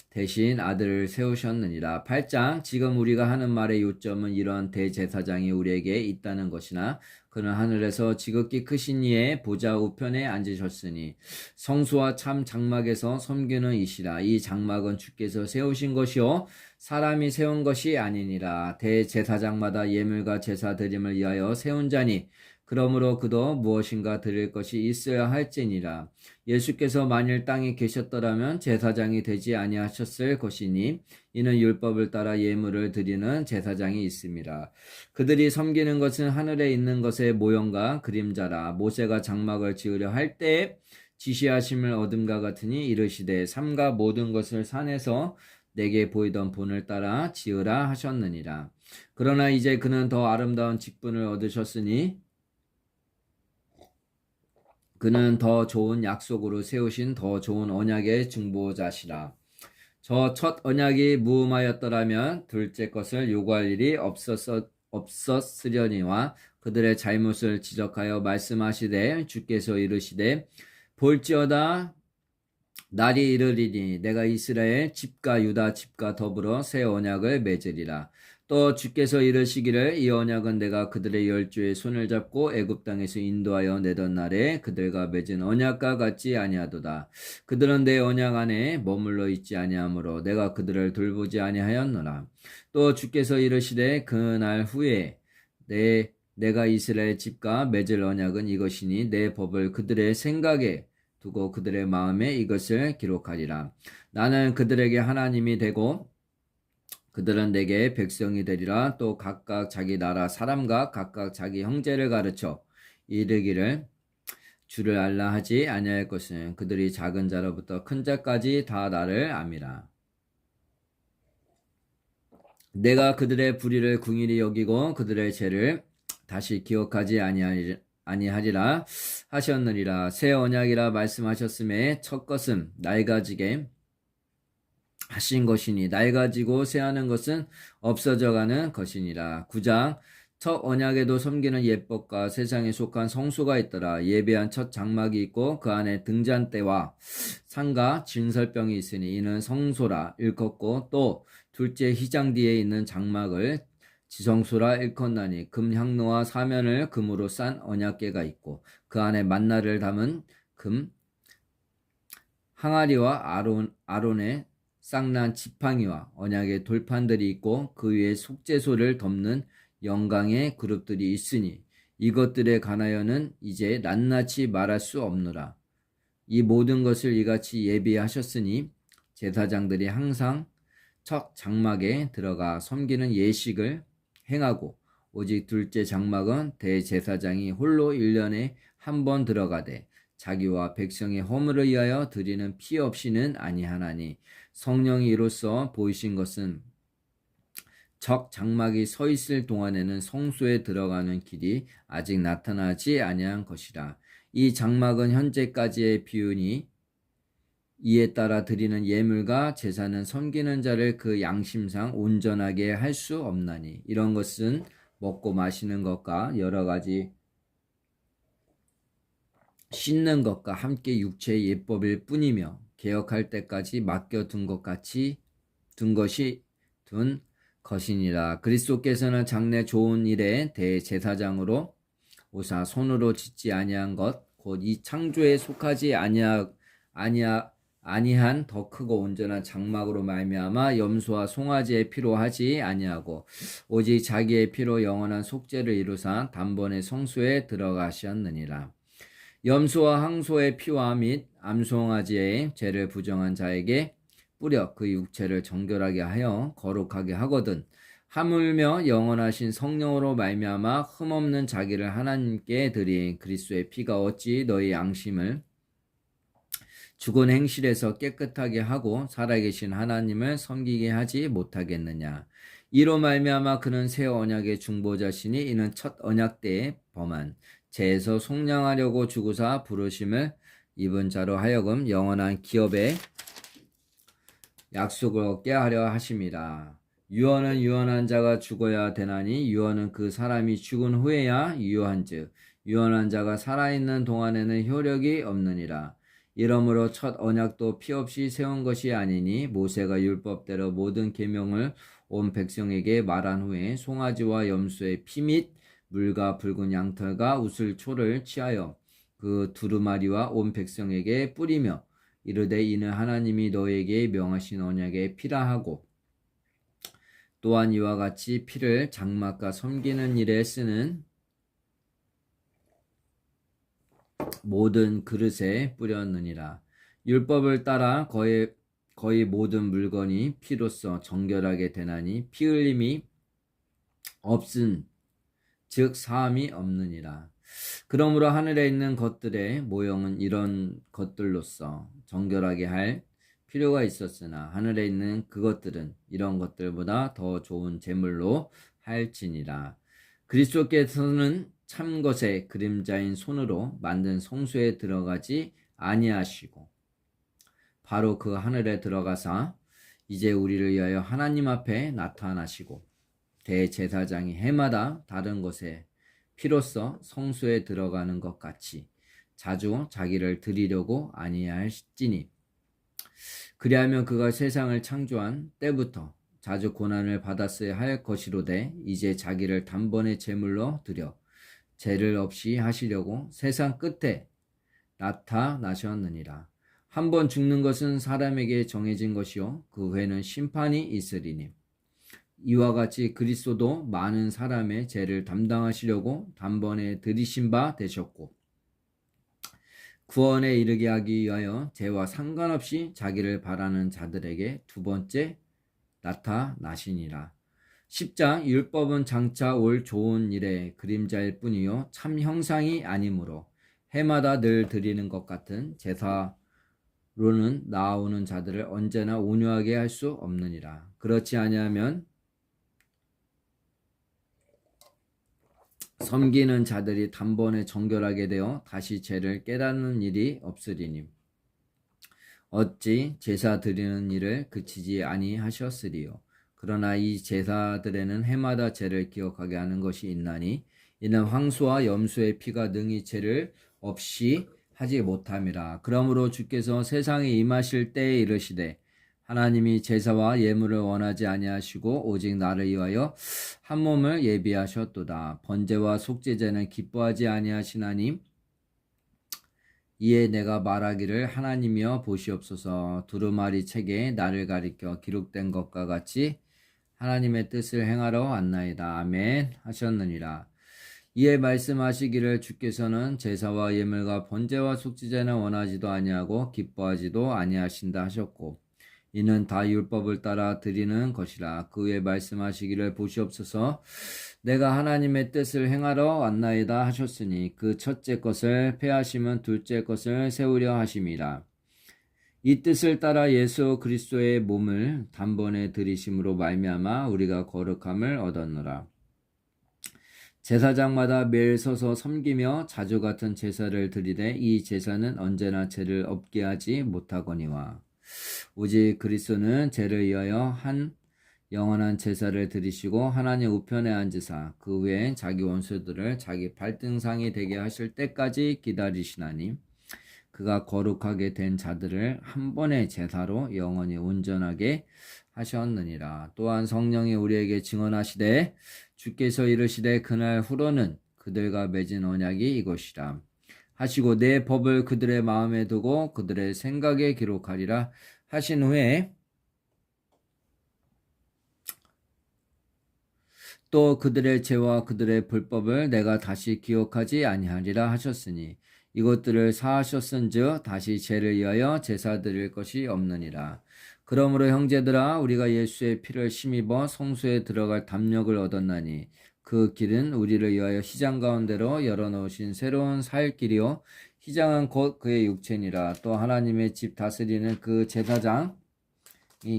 Speaker 2: 대신 아들을 세우셨느니라. 8장 지금 우리가 하는 말의 요점은 이런 대제사장이 우리에게 있다는 것이나 그는 하늘에서 지극히 크신 이의 보좌 우편에 앉으셨으니 성수와 참 장막에서 섬기는 이시라. 이 장막은 주께서 세우신 것이요 사람이 세운 것이 아니니라. 대제사장마다 예물과 제사 드림을 위하여 세운 자니 그러므로 그도 무엇인가 드릴 것이 있어야 할지니라. 예수께서 만일 땅에 계셨더라면 제사장이 되지 아니하셨을 것이니 이는 율법을 따라 예물을 드리는 제사장이 있습니다. 그들이 섬기는 것은 하늘에 있는 것의 모형과 그림자라. 모세가 장막을 지으려 할 때에 지시하심을 얻음과 같으니 이르시되 삼가 모든 것을 산에서 내게 보이던 본을 따라 지으라 하셨느니라. 그러나 이제 그는 더 아름다운 직분을 얻으셨으니 그는 더 좋은 약속으로 세우신 더 좋은 언약의 중보자시라. 저 첫 언약이 무음하였더라면 둘째 것을 요구할 일이 없었으려니와 그들의 잘못을 지적하여 말씀하시되 주께서 이르시되 볼지어다 날이 이르리니 내가 이스라엘 집과 유다 집과 더불어 새 언약을 맺으리라. 또 주께서 이르시기를 이 언약은 내가 그들의 열조의 손을 잡고 애굽 땅에서 인도하여 내던 날에 그들과 맺은 언약과 같지 아니하도다. 그들은 내 언약 안에 머물러 있지 아니하므로 내가 그들을 돌보지 아니하였노라. 또 주께서 이르시되 그 날 후에 내가 이스라엘 집과 맺을 언약은 이것이니 내 법을 그들의 생각에 두고 그들의 마음에 이것을 기록하리라. 나는 그들에게 하나님이 되고 그들은 내게 백성이 되리라. 또 각각 자기 나라 사람과 각각 자기 형제를 가르쳐 이르기를 주를 알라 하지 아니할 것은 그들이 작은 자로부터 큰 자까지 다 나를 암이라. 내가 그들의 불의를 긍휼히 여기고 그들의 죄를 다시 기억하지 아니하리라 하셨느니라. 새 언약이라 말씀하셨음에 첫 것은 낡아지게 하신 것이니 낡아지고 새하는 것은 없어져가는 것이니라. 9장 첫 언약에도 섬기는 예법과 세상에 속한 성소가 있더라. 예배한 첫 장막이 있고 그 안에 등잔대와 상과 진설병이 있으니 이는 성소라 일컫고 또 둘째 휘장 뒤에 있는 장막을 지성소라 일컫나니 금 향로와 사면을 금으로 싼 언약궤가 있고 그 안에 만나를 담은 금 항아리와 아론의 쌍난 지팡이와 언약의 돌판들이 있고 그 위에 속죄소를 덮는 영광의 그룹들이 있으니 이것들에 관하여는 이제 낱낱이 말할 수 없노라. 이 모든 것을 이같이 예비하셨으니 제사장들이 항상 첫 장막에 들어가 섬기는 예식을 행하고 오직 둘째 장막은 대제사장이 홀로 1년에 한 번 들어가되 자기와 백성의 허물을 위하여 드리는 피 없이는 아니하나니 성령이 이로써 보이신 것은 적 장막이 서 있을 동안에는 성소에 들어가는 길이 아직 나타나지 아니한 것이라. 이 장막은 현재까지의 비유니 이에 따라 드리는 예물과 제사는 섬기는 자를 그 양심상 온전하게 할 수 없나니 이런 것은 먹고 마시는 것과 여러 가지 씻는 것과 함께 육체의 예법일 뿐이며 개혁할 때까지 맡겨둔 것이니라. 그리스도께서는 장래 좋은 일에 대제사장으로 오사 손으로 짓지 아니한 것 곧 이 창조에 속하지 아니한 더 크고 온전한 장막으로 말미암아 염소와 송아지의 피로 하지 아니하고 오직 자기의 피로 영원한 속죄를 이루사 단번에 성소에 들어가셨느니라. 염소와 항소의 피와 및 암송아지의 죄를 부정한 자에게 뿌려 그 육체를 정결하게 하여 거룩하게 하거든 하물며 영원하신 성령으로 말미암아 흠없는 자기를 하나님께 드린 그리스도의 피가 어찌 너희 양심을 죽은 행실에서 깨끗하게 하고 살아계신 하나님을 섬기게 하지 못하겠느냐. 이로 말미암아 그는 새 언약의 중보자시니 이는 첫 언약 때에 범한 죄에서 속량하려고 주구사 부르심을 입은 자로 하여금 영원한 기업의 약속을 얻게 하려 하심이라. 유언은 유언한 자가 죽어야 되나니 유언은 그 사람이 죽은 후에야 유효한즉 유언한 자가 살아있는 동안에는 효력이 없느니라. 이러므로 첫 언약도 피 없이 세운 것이 아니니 모세가 율법대로 모든 계명을 온 백성에게 말한 후에 송아지와 염소의 피 및 물과 붉은 양털과 우슬초를 취하여 그 두루마리와 온 백성에게 뿌리며 이르되 이는 하나님이 너에게 명하신 언약의 피라 하고 또한 이와 같이 피를 장막과 섬기는 일에 쓰는 모든 그릇에 뿌렸느니라. 율법을 따라 거의 모든 물건이 피로써 정결하게 되나니 피 흘림이 없은 즉 사함이 없느니라. 그러므로 하늘에 있는 것들의 모형은 이런 것들로서 정결하게 할 필요가 있었으나 하늘에 있는 그것들은 이런 것들보다 더 좋은 제물로 할지니라. 그리스도께서는 참 것의 그림자인 손으로 만든 성소에 들어가지 아니하시고 바로 그 하늘에 들어가사 이제 우리를 위하여 하나님 앞에 나타나시고 대제사장이 해마다 다른 곳에 피로써 성소에 들어가는 것 같이 자주 자기를 드리려고 아니하시지니 그리하면 그가 세상을 창조한 때부터 자주 고난을 받았어야 할 것이로되 이제 자기를 단번에 제물로 드려 죄를 없이 하시려고 세상 끝에 나타나셨느니라. 한 번 죽는 것은 사람에게 정해진 것이요 그 후에는 심판이 있으리니 이와 같이 그리스도도 많은 사람의 죄를 담당하시려고 단번에 들이신 바 되셨고 구원에 이르게 하기 위하여 죄와 상관없이 자기를 바라는 자들에게 두 번째 나타나시니라. 10장 율법은 장차 올 좋은 일의 그림자일 뿐이요 참 형상이 아니므로 해마다 늘 드리는 것 같은 제사로는 나아오는 자들을 언제나 온유하게 할 수 없느니라. 그렇지 아니하면 섬기는 자들이 단번에 정결하게 되어 다시 죄를 깨닫는 일이 없으리니 어찌 제사 드리는 일을 그치지 아니하셨으리요. 그러나 이 제사들에는 해마다 죄를 기억하게 하는 것이 있나니 이는 황소와 염소의 피가 능히 죄를 없이 하지 못함이라. 그러므로 주께서 세상에 임하실 때에 이르시되 하나님이 제사와 예물을 원하지 아니하시고 오직 나를 위하여 한 몸을 예비하셨도다. 번제와 속죄제는 기뻐하지 아니하시나니 이에 내가 말하기를 하나님이여 보시옵소서. 두루마리 책에 나를 가리켜 기록된 것과 같이 하나님의 뜻을 행하러 왔나이다. 아멘 하셨느니라. 이에 말씀하시기를 주께서는 제사와 예물과 번제와 속죄제는 원하지도 아니하고 기뻐하지도 아니하신다 하셨고 이는 다 율법을 따라 드리는 것이라. 그 후에 말씀하시기를 보시옵소서. 내가 하나님의 뜻을 행하러 왔나이다 하셨으니 그 첫째 것을 폐하시면 둘째 것을 세우려 하심이라. 이 뜻을 따라 예수 그리스도의 몸을 단번에 들이심으로 말미암아 우리가 거룩함을 얻었노라. 제사장마다 매일 서서 섬기며 자주 같은 제사를 드리되 이 제사는 언제나 죄를 없게 하지 못하거니와 오직 그리스도는 죄를 위하여 한 영원한 제사를 드리시고 하나님 우편에 앉으사 그 후에 자기 원수들을 자기 발등상이 되게 하실 때까지 기다리시나니 그가 거룩하게 된 자들을 한 번의 제사로 영원히 온전하게 하셨느니라. 또한 성령이 우리에게 증언하시되 주께서 이르시되 그날 후로는 그들과 맺은 언약이 이것이라 하시고 내 법을 그들의 마음에 두고 그들의 생각에 기록하리라 하신 후에 또 그들의 죄와 그들의 불법을 내가 다시 기억하지 아니하리라 하셨으니 이것들을 사하셨은즉 다시 죄를 위하여 제사 드릴 것이 없느니라. 그러므로 형제들아 우리가 예수의 피를 힘입어 성소에 들어갈 담력을 얻었나니 그 길은 우리를 위하여 희장 가운데로 열어놓으신 새로운 살 길이요 희장은 곧 그의 육체니라. 또 하나님의 집 다스리는 그 제사장이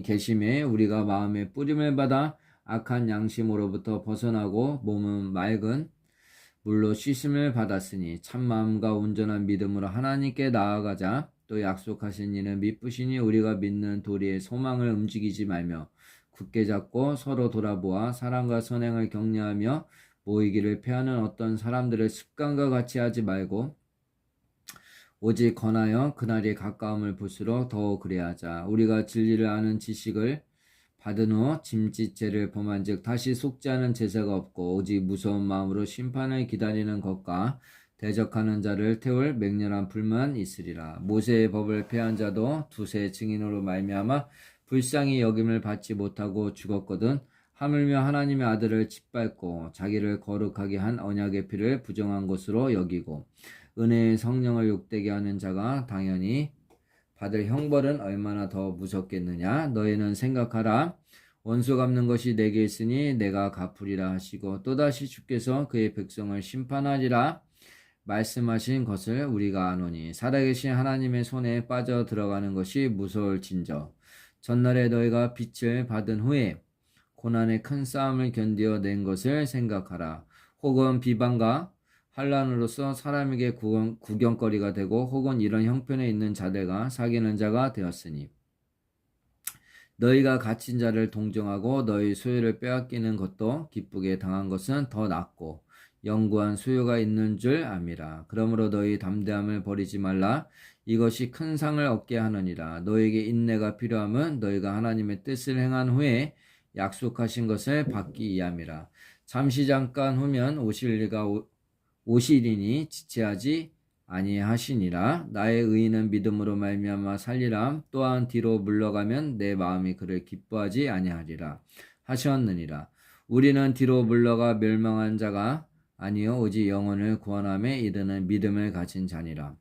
Speaker 2: 계심에 우리가 마음의 뿌림을 받아 악한 양심으로부터 벗어나고 몸은 맑은 물로 씻음을 받았으니 참마음과 온전한 믿음으로 하나님께 나아가자. 또 약속하신 이는 미쁘시니 우리가 믿는 도리의 소망을 움직이지 말며 굳게 잡고 서로 돌아보아 사랑과 선행을 격려하며 모이기를 피하는 어떤 사람들의 습관과 같이 하지 말고 오직 권하여 그날이 가까움을 볼수록 더욱 그리하자. 우리가 진리를 아는 지식을 받은 후 짐짓 죄를 범한 즉 다시 속죄하는 제사가 없고 오직 무서운 마음으로 심판을 기다리는 것과 대적하는 자를 태울 맹렬한 불만 있으리라. 모세의 법을 폐한 자도 두세 증인으로 말미암아 불쌍히 여김을 받지 못하고 죽었거든 하물며 하나님의 아들을 짓밟고 자기를 거룩하게 한 언약의 피를 부정한 것으로 여기고 은혜의 성령을 욕되게 하는 자가 당연히 받을 형벌은 얼마나 더 무섭겠느냐. 너희는 생각하라. 원수 갚는 것이 내게 있으니 내가 갚으리라 하시고 또다시 주께서 그의 백성을 심판하리라 말씀하신 것을 우리가 아노니 살아계신 하나님의 손에 빠져 들어가는 것이 무서울진저 전날에 너희가 빛을 받은 후에 고난의 큰 싸움을 견디어 낸 것을 생각하라. 혹은 비방과 환난으로서 사람에게 구경거리가 되고 혹은 이런 형편에 있는 자들과 사귀는 자가 되었으니 너희가 갇힌 자를 동정하고 너희 소유를 빼앗기는 것도 기쁘게 당한 것은 더 낫고 영구한 수요가 있는 줄 암이라. 그러므로 너희 담대함을 버리지 말라. 이것이 큰 상을 얻게 하느니라. 너에게 인내가 필요함은 너희가 하나님의 뜻을 행한 후에 약속하신 것을 받기 위함이라. 잠시 잠깐 후면 오시리니 지체하지 아니하시니라. 나의 의인은 믿음으로 말미암아 살리라. 또한 뒤로 물러가면 내 마음이 그를 기뻐하지 아니하리라 하셨느니라. 우리는 뒤로 물러가 멸망한 자가 아니요 오직 영혼을 구원함에 이르는 믿음을 가진 자니라.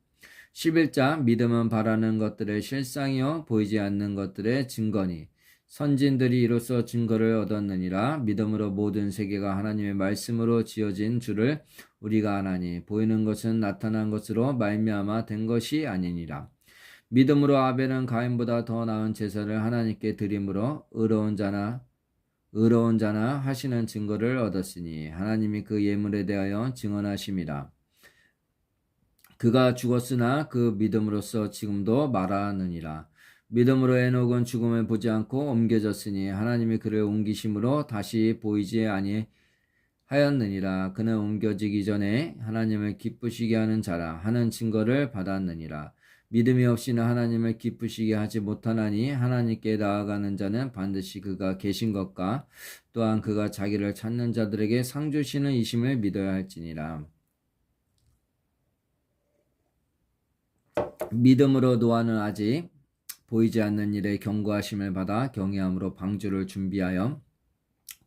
Speaker 2: 11장 믿음은 바라는 것들의 실상이요 보이지 않는 것들의 증거니 선진들이 이로써 증거를 얻었느니라. 믿음으로 모든 세계가 하나님의 말씀으로 지어진 줄을 우리가 아나니 보이는 것은 나타난 것으로 말미암아 된 것이 아니니라. 믿음으로 아벨은 가인보다 더 나은 제사를 하나님께 드림으로 의로운 자나 의로운 자나 하시는 증거를 얻었으니 하나님이 그 예물에 대하여 증언하심이라. 그가 죽었으나 그 믿음으로써 지금도 말하느니라. 믿음으로 에녹은 죽음을 보지 않고 옮겨졌으니 하나님이 그를 옮기심으로 다시 보이지 아니하였느니라. 그는 옮겨지기 전에 하나님을 기쁘시게 하는 자라 하는 증거를 받았느니라. 믿음이 없이는 하나님을 기쁘시게 하지 못하나니 하나님께 나아가는 자는 반드시 그가 계신 것과 또한 그가 자기를 찾는 자들에게 상 주시는 이심을 믿어야 할지니라. 믿음으로 노아는 아직 보이지 않는 일에 경고하심을 받아 경외함으로 방주를 준비하여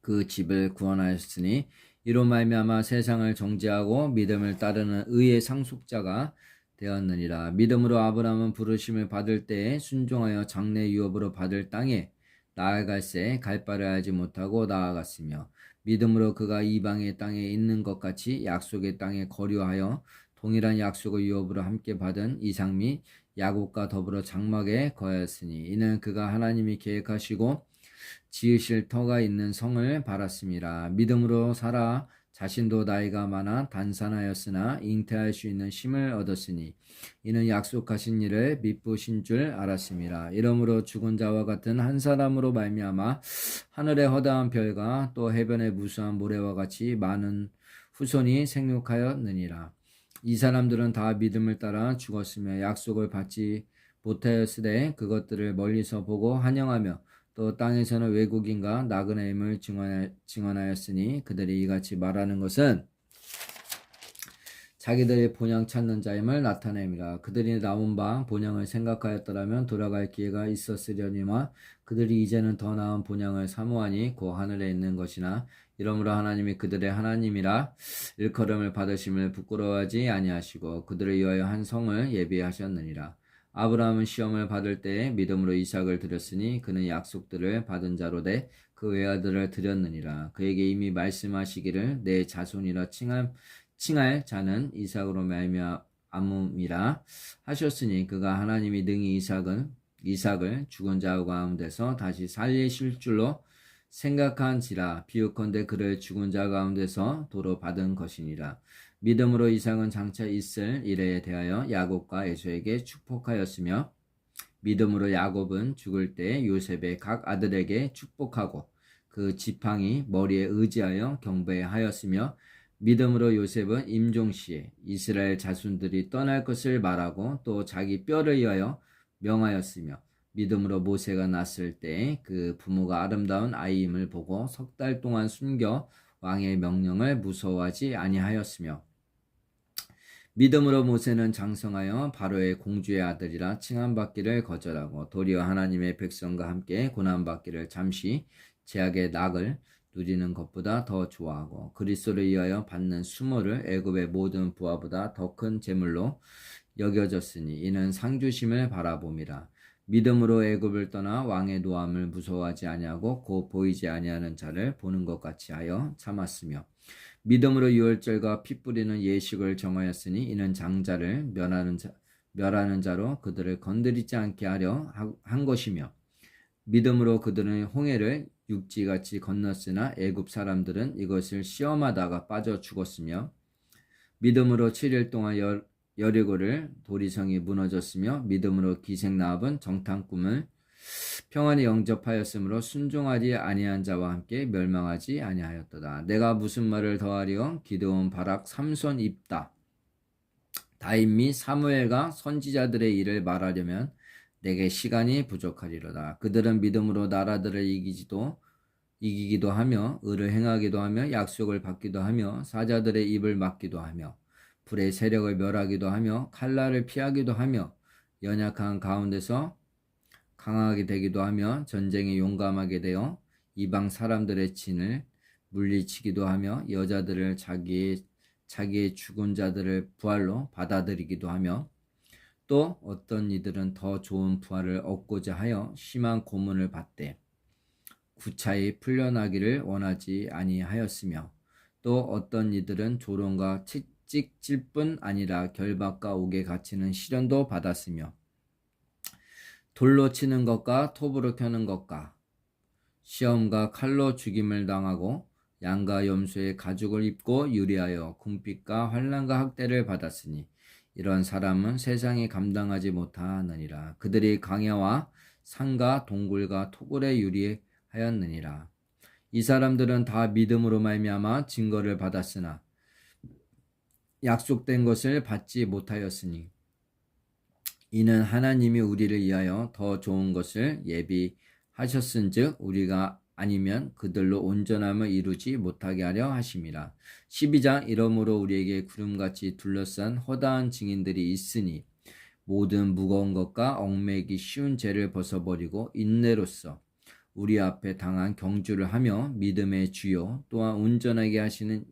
Speaker 2: 그 집을 구원하였으니 이로 말미암아 세상을 정죄하고 믿음을 따르는 의의 상속자가 되었느니라. 믿음으로 아브라함은 부르심을 받을 때에 순종하여 장래 유업으로 받을 땅에 나아갈새 갈 바를 알지 못하고 나아갔으며 믿음으로 그가 이방의 땅에 있는 것 같이 약속의 땅에 거류하여 동일한 약속의 유업으로 함께 받은 이삭 및 야곱과 더불어 장막에 거하였으니 이는 그가 하나님이 계획하시고 지으실 터가 있는 성을 바랐습니다. 믿음으로 사라 자신도 나이가 많아 단산하였으나 잉태할 수 있는 힘을 얻었으니 이는 약속하신 일을 미쁘신 줄 알았습니다. 이러므로 죽은 자와 같은 한 사람으로 말미암아 하늘의 허다한 별과 또 해변의 무수한 모래와 같이 많은 후손이 생육하였느니라. 이 사람들은 다 믿음을 따라 죽었으며 약속을 받지 못하였으되 그것들을 멀리서 보고 환영하며 또 땅에서는 외국인과 나그네임을 증언하였으니 그들이 이같이 말하는 것은 자기들이 본향 찾는 자임을 나타냅니다. 그들이 나온 바 본향을 생각하였더라면 돌아갈 기회가 있었으려니와 그들이 이제는 더 나은 본향을 사모하니 그 하늘에 있는 것이나 이러므로 하나님이 그들의 하나님이라 일컬음을 받으심을 부끄러워하지 아니하시고 그들을 위하여 한 성을 예비하셨느니라. 아브라함은 시험을 받을 때에 믿음으로 이삭을 드렸으니 그는 약속들을 받은 자로 돼 그 외아들을 드렸느니라. 그에게 이미 말씀하시기를 내 자손이라 칭할 자는 이삭으로 말미암음이라 하셨으니 그가 하나님이 능히 이삭을 죽은 자 가운데서 다시 살리실 줄로 생각한지라. 비유컨대 그를 죽은 자 가운데서 도로 받은 것이니라. 믿음으로 이삭은 장차 있을 일에 대하여 야곱과 에서에게 축복하였으며 믿음으로 야곱은 죽을 때 요셉의 각 아들에게 축복하고 그 지팡이 머리에 의지하여 경배하였으며 믿음으로 요셉은 임종시에 이스라엘 자손들이 떠날 것을 말하고 또 자기 뼈를 위하여 명하였으며 믿음으로 모세가 났을 때 그 부모가 아름다운 아이임을 보고 석 달 동안 숨겨 왕의 명령을 무서워하지 아니하였으며 믿음으로 모세는 장성하여 바로의 공주의 아들이라 칭함받기를 거절하고 도리어 하나님의 백성과 함께 고난받기를 잠시 제약의 낙을 누리는 것보다 더 좋아하고 그리스도를 위하여 받는 수모를 애굽의 모든 부하보다 더 큰 재물로 여겨졌으니 이는 상주심을 바라봄이라. 믿음으로 애굽을 떠나 왕의 노함을 무서워하지 아니하고 곧 보이지 아니하는 자를 보는 것 같이 하여 참았으며 믿음으로 유월절과 피 뿌리는 예식을 정하였으니 이는 장자를 멸하는 자로 그들을 건드리지 않게 하려 한 것이며 믿음으로 그들은 홍해를 육지같이 건넜으나 애굽 사람들은 이것을 시험하다가 빠져 죽었으며 믿음으로 7일 동안 여리고를 도리성이 무너졌으며 믿음으로 기생나합은 정탐 꿈을 평안히 영접하였으므로 순종하지 아니한 자와 함께 멸망하지 아니하였도다. 내가 무슨 말을 더하리요? 기드온, 바락, 삼손, 입다, 다윗 및 사무엘과 선지자들의 일을 말하려면 내게 시간이 부족하리로다. 그들은 믿음으로 나라들을 이기기도 하며 의를 행하기도 하며 약속을 받기도 하며 사자들의 입을 막기도 하며 불의 세력을 멸하기도 하며 칼날을 피하기도 하며 연약한 가운데서 강하게 되기도 하며 전쟁에 용감하게 되어 이방 사람들의 진을 물리치기도 하며 여자들을 자기의 죽은 자들을 부활로 받아들이기도 하며 또 어떤 이들은 더 좋은 부활을 얻고자 하여 심한 고문을 받되 구차히 풀려나기를 원하지 아니하였으며 또 어떤 이들은 조롱과 찍질 뿐 아니라 결박과 옥에 갇히는 시련도 받았으며 돌로 치는 것과 톱으로 켜는 것과 시험과 칼로 죽임을 당하고 양과 염소의 가죽을 입고 유리하여 궁핍과 환난과 학대를 받았으니 이런 사람은 세상이 감당하지 못하느니라. 그들이 강야와 산과 동굴과 토굴에 유리하였느니라. 이 사람들은 다 믿음으로 말미암아 증거를 받았으나 약속된 것을 받지 못하였으니 이는 하나님이 우리를 위하여 더 좋은 것을 예비하셨은즉 우리가 아니면 그들로 온전함을 이루지 못하게 하려 하심이라. 12장 이러므로 우리에게 구름같이 둘러싼 허다한 증인들이 있으니 모든 무거운 것과 얽매기 쉬운 죄를 벗어버리고 인내로써 우리 앞에 당한 경주를 하며 믿음의 주요 또한 온전하게 하시는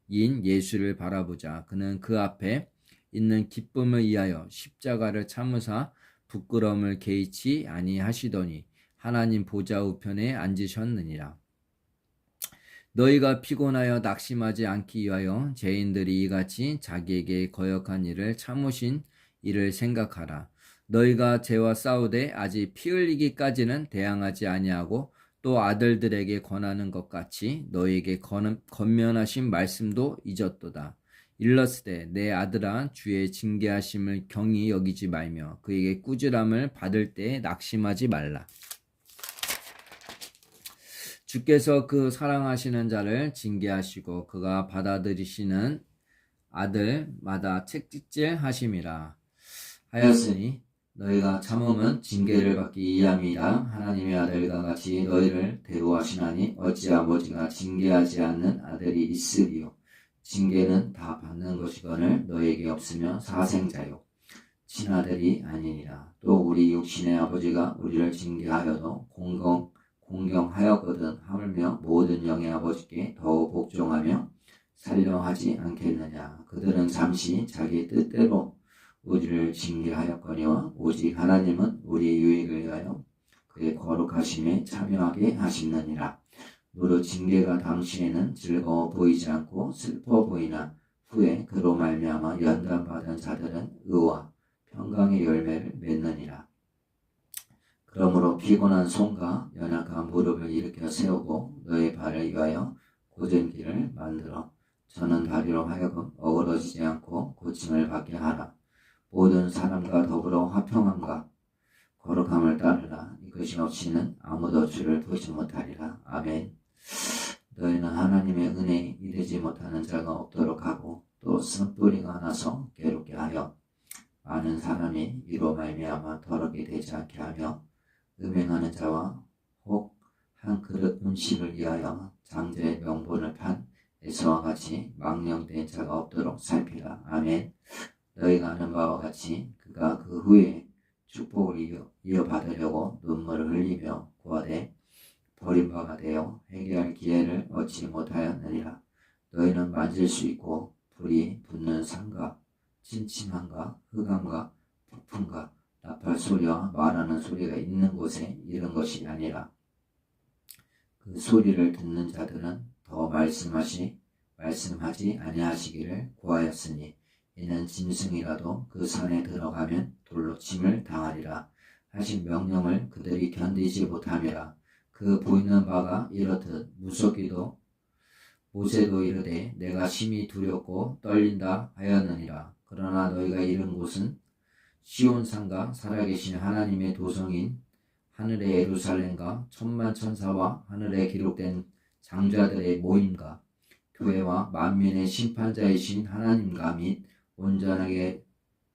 Speaker 2: 인 예수를 바라보자. 그는 그 앞에 있는 기쁨을 위하여 십자가를 참으사 부끄러움을 개의치 아니하시더니 하나님 보좌 우편에 앉으셨느니라. 너희가 피곤하여 낙심하지 않기 위하여 죄인들이 이같이 자기에게 거역한 일을 참으신 이를 생각하라. 너희가 죄와 싸우되 아직 피 흘리기까지는 대항하지 아니하고 또 아들들에게 권하는 것 같이 너희에게 권면하신 말씀도 잊었도다. 일렀으되 내 아들아 주의 징계하심을 경히 여기지 말며 그에게 꾸지람을 받을 때에 낙심하지 말라. 주께서 그 사랑하시는 자를 징계하시고 그가 받아들이시는 아들마다 책찍질 하심이라 하였으니 너희가 참음은 징계를 받기 이함이라. 하나님의 아들과 같이 너희를 대우하시나니 어찌 아버지가 징계하지 않는 아들이 있으리요. 징계는 다 받는 것이거늘 너희에게 없으면 사생자요 친아들이 아니니라. 또 우리 육신의 아버지가 우리를 징계하여도 공경하였거든 하물며 모든 영의 아버지께 더욱 복종하며 살려 하지 않겠느냐. 그들은 잠시 자기 뜻대로 우리를 징계하였거니와 오직 하나님은 우리 유익을 위하여 그의 거룩하심에 참여하게 하시느니라. 무릇 징계가 당시에는 즐거워 보이지 않고 슬퍼 보이나 후에 그로 말미암아 연단받은 자들은 의와 평강의 열매를 맺느니라. 그러므로 피곤한 손과 연약한 무릎을 일으켜 세우고 너의 발을 위하여 곧은 길을 만들어 저는 다리로 하여금 어그러지지 않고 고침을 받게 하라. 모든 사람과 더불어 화평함과 거룩함을 따르라. 이것이 없이는 아무도 주를 보지 못하리라. 아멘. 너희는 하나님의 은혜에 이르지 못하는 자가 없도록 하고 또 쓴뿌리가 나서 괴롭게 하여 많은 사람이 이로 말미암아 더럽게 되지 않게 하며 음행하는 자와 혹 한 그릇 음식을 위하여 장자의 명분을 판 에서와 같이 망령된 자가 없도록 살피라. 아멘. 너희가 아는 바와 같이 그가 그 후에 축복을 이어받으려고 눈물을 흘리며 구하되 버림바가 되어 회개할 기회를 얻지 못하였느니라. 너희는 만질 수 있고 불이 붙는 산과 침침함과 흑암과 폭풍과 나팔 소리와 말하는 소리가 있는 곳에 이른 것이 아니라 그 소리를 듣는 자들은 더 말씀하지 아니하시기를 구하였으니 이는 짐승이라도 그 산에 들어가면 돌로 침을 당하리라 하신 명령을 그들이 견디지 못함이라. 그 보이는 바가 이렇듯 무섭기도 모세도 이르되 내가 심히 두렵고 떨린다 하였느니라. 그러나 너희가 이른 곳은 시온산과 살아계신 하나님의 도성인 하늘의 예루살렘과 천만 천사와 하늘에 기록된 장자들의 모임과 교회와 만민의 심판자이신 하나님과 및 온전하게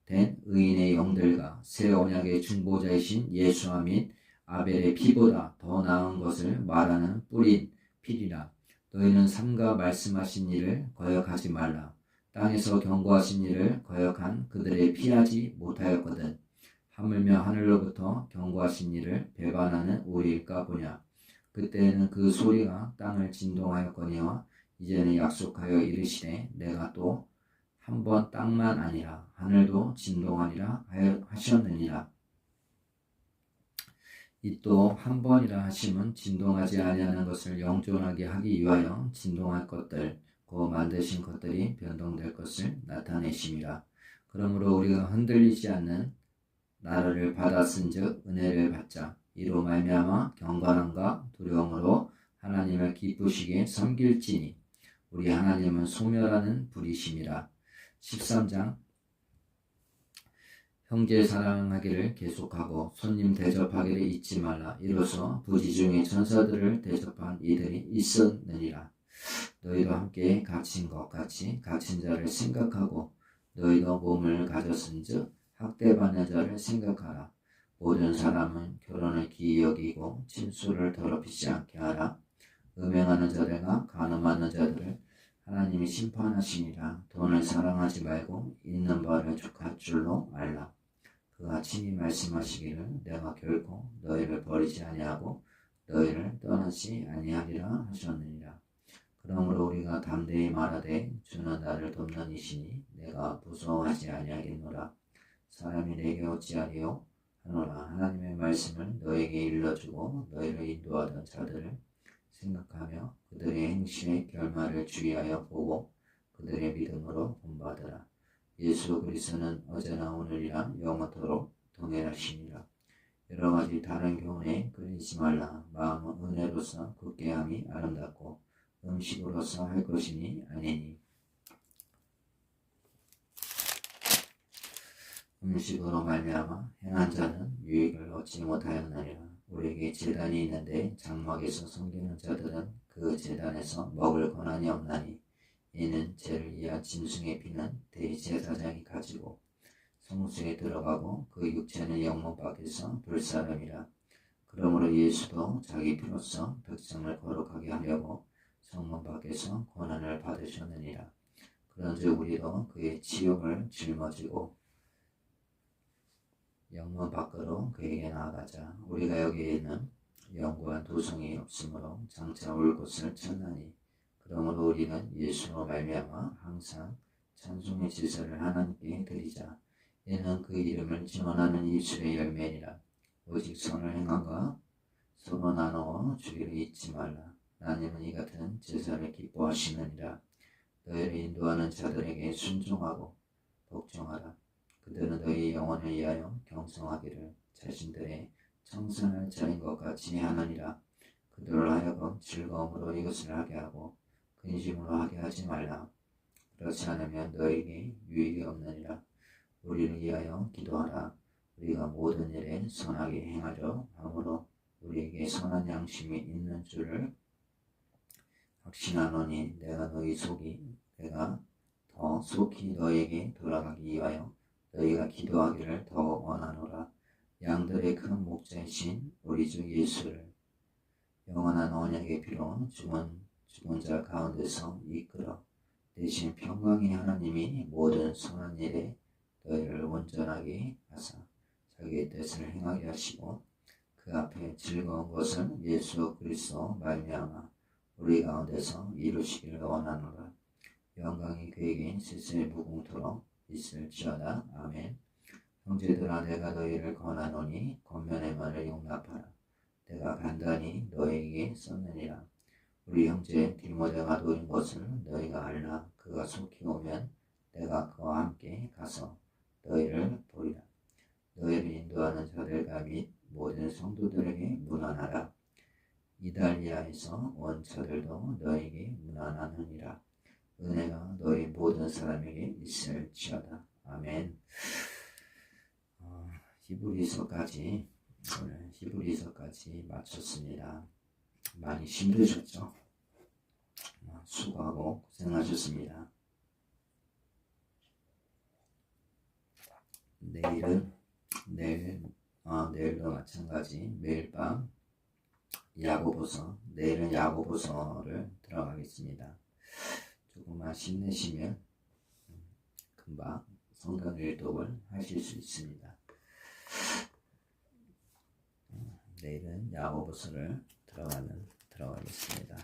Speaker 2: 된 의인의 영들과 새 언약의 중보자이신 예수와 및 아벨의 피보다 더 나은 것을 말하는 뿌린 피리라. 너희는 삼가 말씀하신 일을 거역하지 말라. 땅에서 경고하신 일을 거역한 그들의 피하지 못하였거든. 하물며 하늘로부터 경고하신 일을 배반하는 우리일까 보냐. 그때에는 그 소리가 땅을 진동하였거니와 이제는 약속하여 이르시되 내가 또 한 번 땅만 아니라 하늘도 진동하리라 하셨느니라. 이 또 한 번이라 하심은 진동하지 아니하는 것을 영존하게 하기 위하여 진동할 것들 곧 만드신 것들이 변동될 것을 나타내심이라. 그러므로 우리가 흔들리지 않는 나라를 받았은즉 은혜를 받자. 이로 말미암아 경건함과 두려움으로 하나님을 기쁘시게 섬길지니 우리 하나님은 소멸하는 불이심이라. 13장 형제 사랑하기를 계속하고 손님 대접하기를 잊지 말라. 이로써 부지 중에 천사들을 대접한 이들이 있었느니라. 너희도 함께 갇힌 것 같이 갇힌 자를 생각하고 너희도 몸을 가졌은즉 학대받는 자를 생각하라. 모든 사람은 결혼을 기이 여기고 침수를 더럽히지 않게 하라. 음행하는 자들과 간음하는 자들을 하나님이 심판하시니라. 돈을 사랑하지 말고 있는 바를 족할 줄로 알라. 그가 친히 말씀하시기를 내가 결코 너희를 버리지 아니하고 너희를 떠나지 아니하리라 하셨느니라. 그러므로 우리가 담대히 말하되 주는 나를 돕는 이시니 내가 무서워하지 아니하겠노라. 사람이 내게 어찌하리요 하노라. 하나님의 말씀을 너에게 일러주고 너희를 인도하던 자들을 생각하며 그들의 행실의 결말을 주의하여 보고 그들의 믿음으로 본받으라. 예수 그리스도는 어제나 오늘이라 영원토록 동일하시니라. 여러 가지 다른 교훈에 끌리지 말라. 마음은 은혜로서 굳게 함이 아름답고 음식으로서 할 것이니 아니니. 음식으로 말미암아 행한 자는 유익을 얻지 못하였느니라. 우리에게 제단이 있는데 장막에서 섬기는 자들은 그 제단에서 먹을 권한이 없나니 이는 죄를 위한 짐승의 피는 대제사장이 가지고 성소에 들어가고 그 육체는 영문 밖에서 불사람이라. 그러므로 예수도 자기 피로써 백성을 거룩하게 하려고 성문 밖에서 권한을 받으셨느니라. 그런즉 우리도 그의 치욕을 짊어지고 영문 밖으로 그에게 나아가자. 우리가 여기에 있는 영구한 도성이 없으므로 장차 올 곳을 찾나니 그러므로 우리는 예수로 말미암아 항상 찬송의 제사를 하나님께 드리자. 이는 그 이름을 증언하는 입술의 열매니라. 오직 선을 행함과 서로 나누어 주기를 잊지 말라. 하나님은 이 같은 제사를 기뻐하시느니라. 너희를 인도하는 자들에게 순종하고 복종하라. 그들은 너희 영혼을 위하여 경성하기를 자신들의 청산할 자인 것 같이 하느니라. 그들을 하여금 즐거움으로 이것을 하게 하고 근심으로 하게 하지 말라. 그렇지 않으면 너에게 유익이 없느니라. 우리를 위하여 기도하라. 우리가 모든 일에 선하게 행하려 함으로 우리에게 선한 양심이 있는 줄을 확신하노니 내가 더 속히 너에게 돌아가기 위하여 너희가 기도하기를 더 원하노라. 양들의 큰 목자이신 우리 주 예수를 영원한 언약의 피로 죽은 자 가운데서 이끌어 대신 평강의 하나님이 모든 선한 일에 너희를 온전하게 하사 자기의 뜻을 행하게 하시고 그 앞에 즐거운 것을 예수 그리스도 말미암아 우리 가운데서 이루시기를 원하노라. 영광이 그에게 세세 무궁토록 있을지어다. 아멘. 형제들아 내가 너희를 권하노니 권면의 말을 용납하라. 내가 간단히 너희에게 썼느니라. 우리 형제 디모데가 놓인 것을 너희가 알라. 그가 속히 오면 내가 그와 함께 가서 너희를 보리라. 너희를 인도하는 자들과 및 모든 성도들에게 문안하라. 이달리아에서 온 자들도 너희에게 문안하느니라. 은혜가 너희 모든 사람에게 있을지어다. 아멘. 오늘 히브리서까지 마쳤습니다. 많이 힘드셨죠? 수고하고 고생하셨습니다. 내일도 마찬가지 매일 밤 내일은 야고보서를 들어가겠습니다. 조금만 힘내시면 금방 성경 일독을 하실 수 있습니다. 내일은 야고보서를 들어가겠습니다.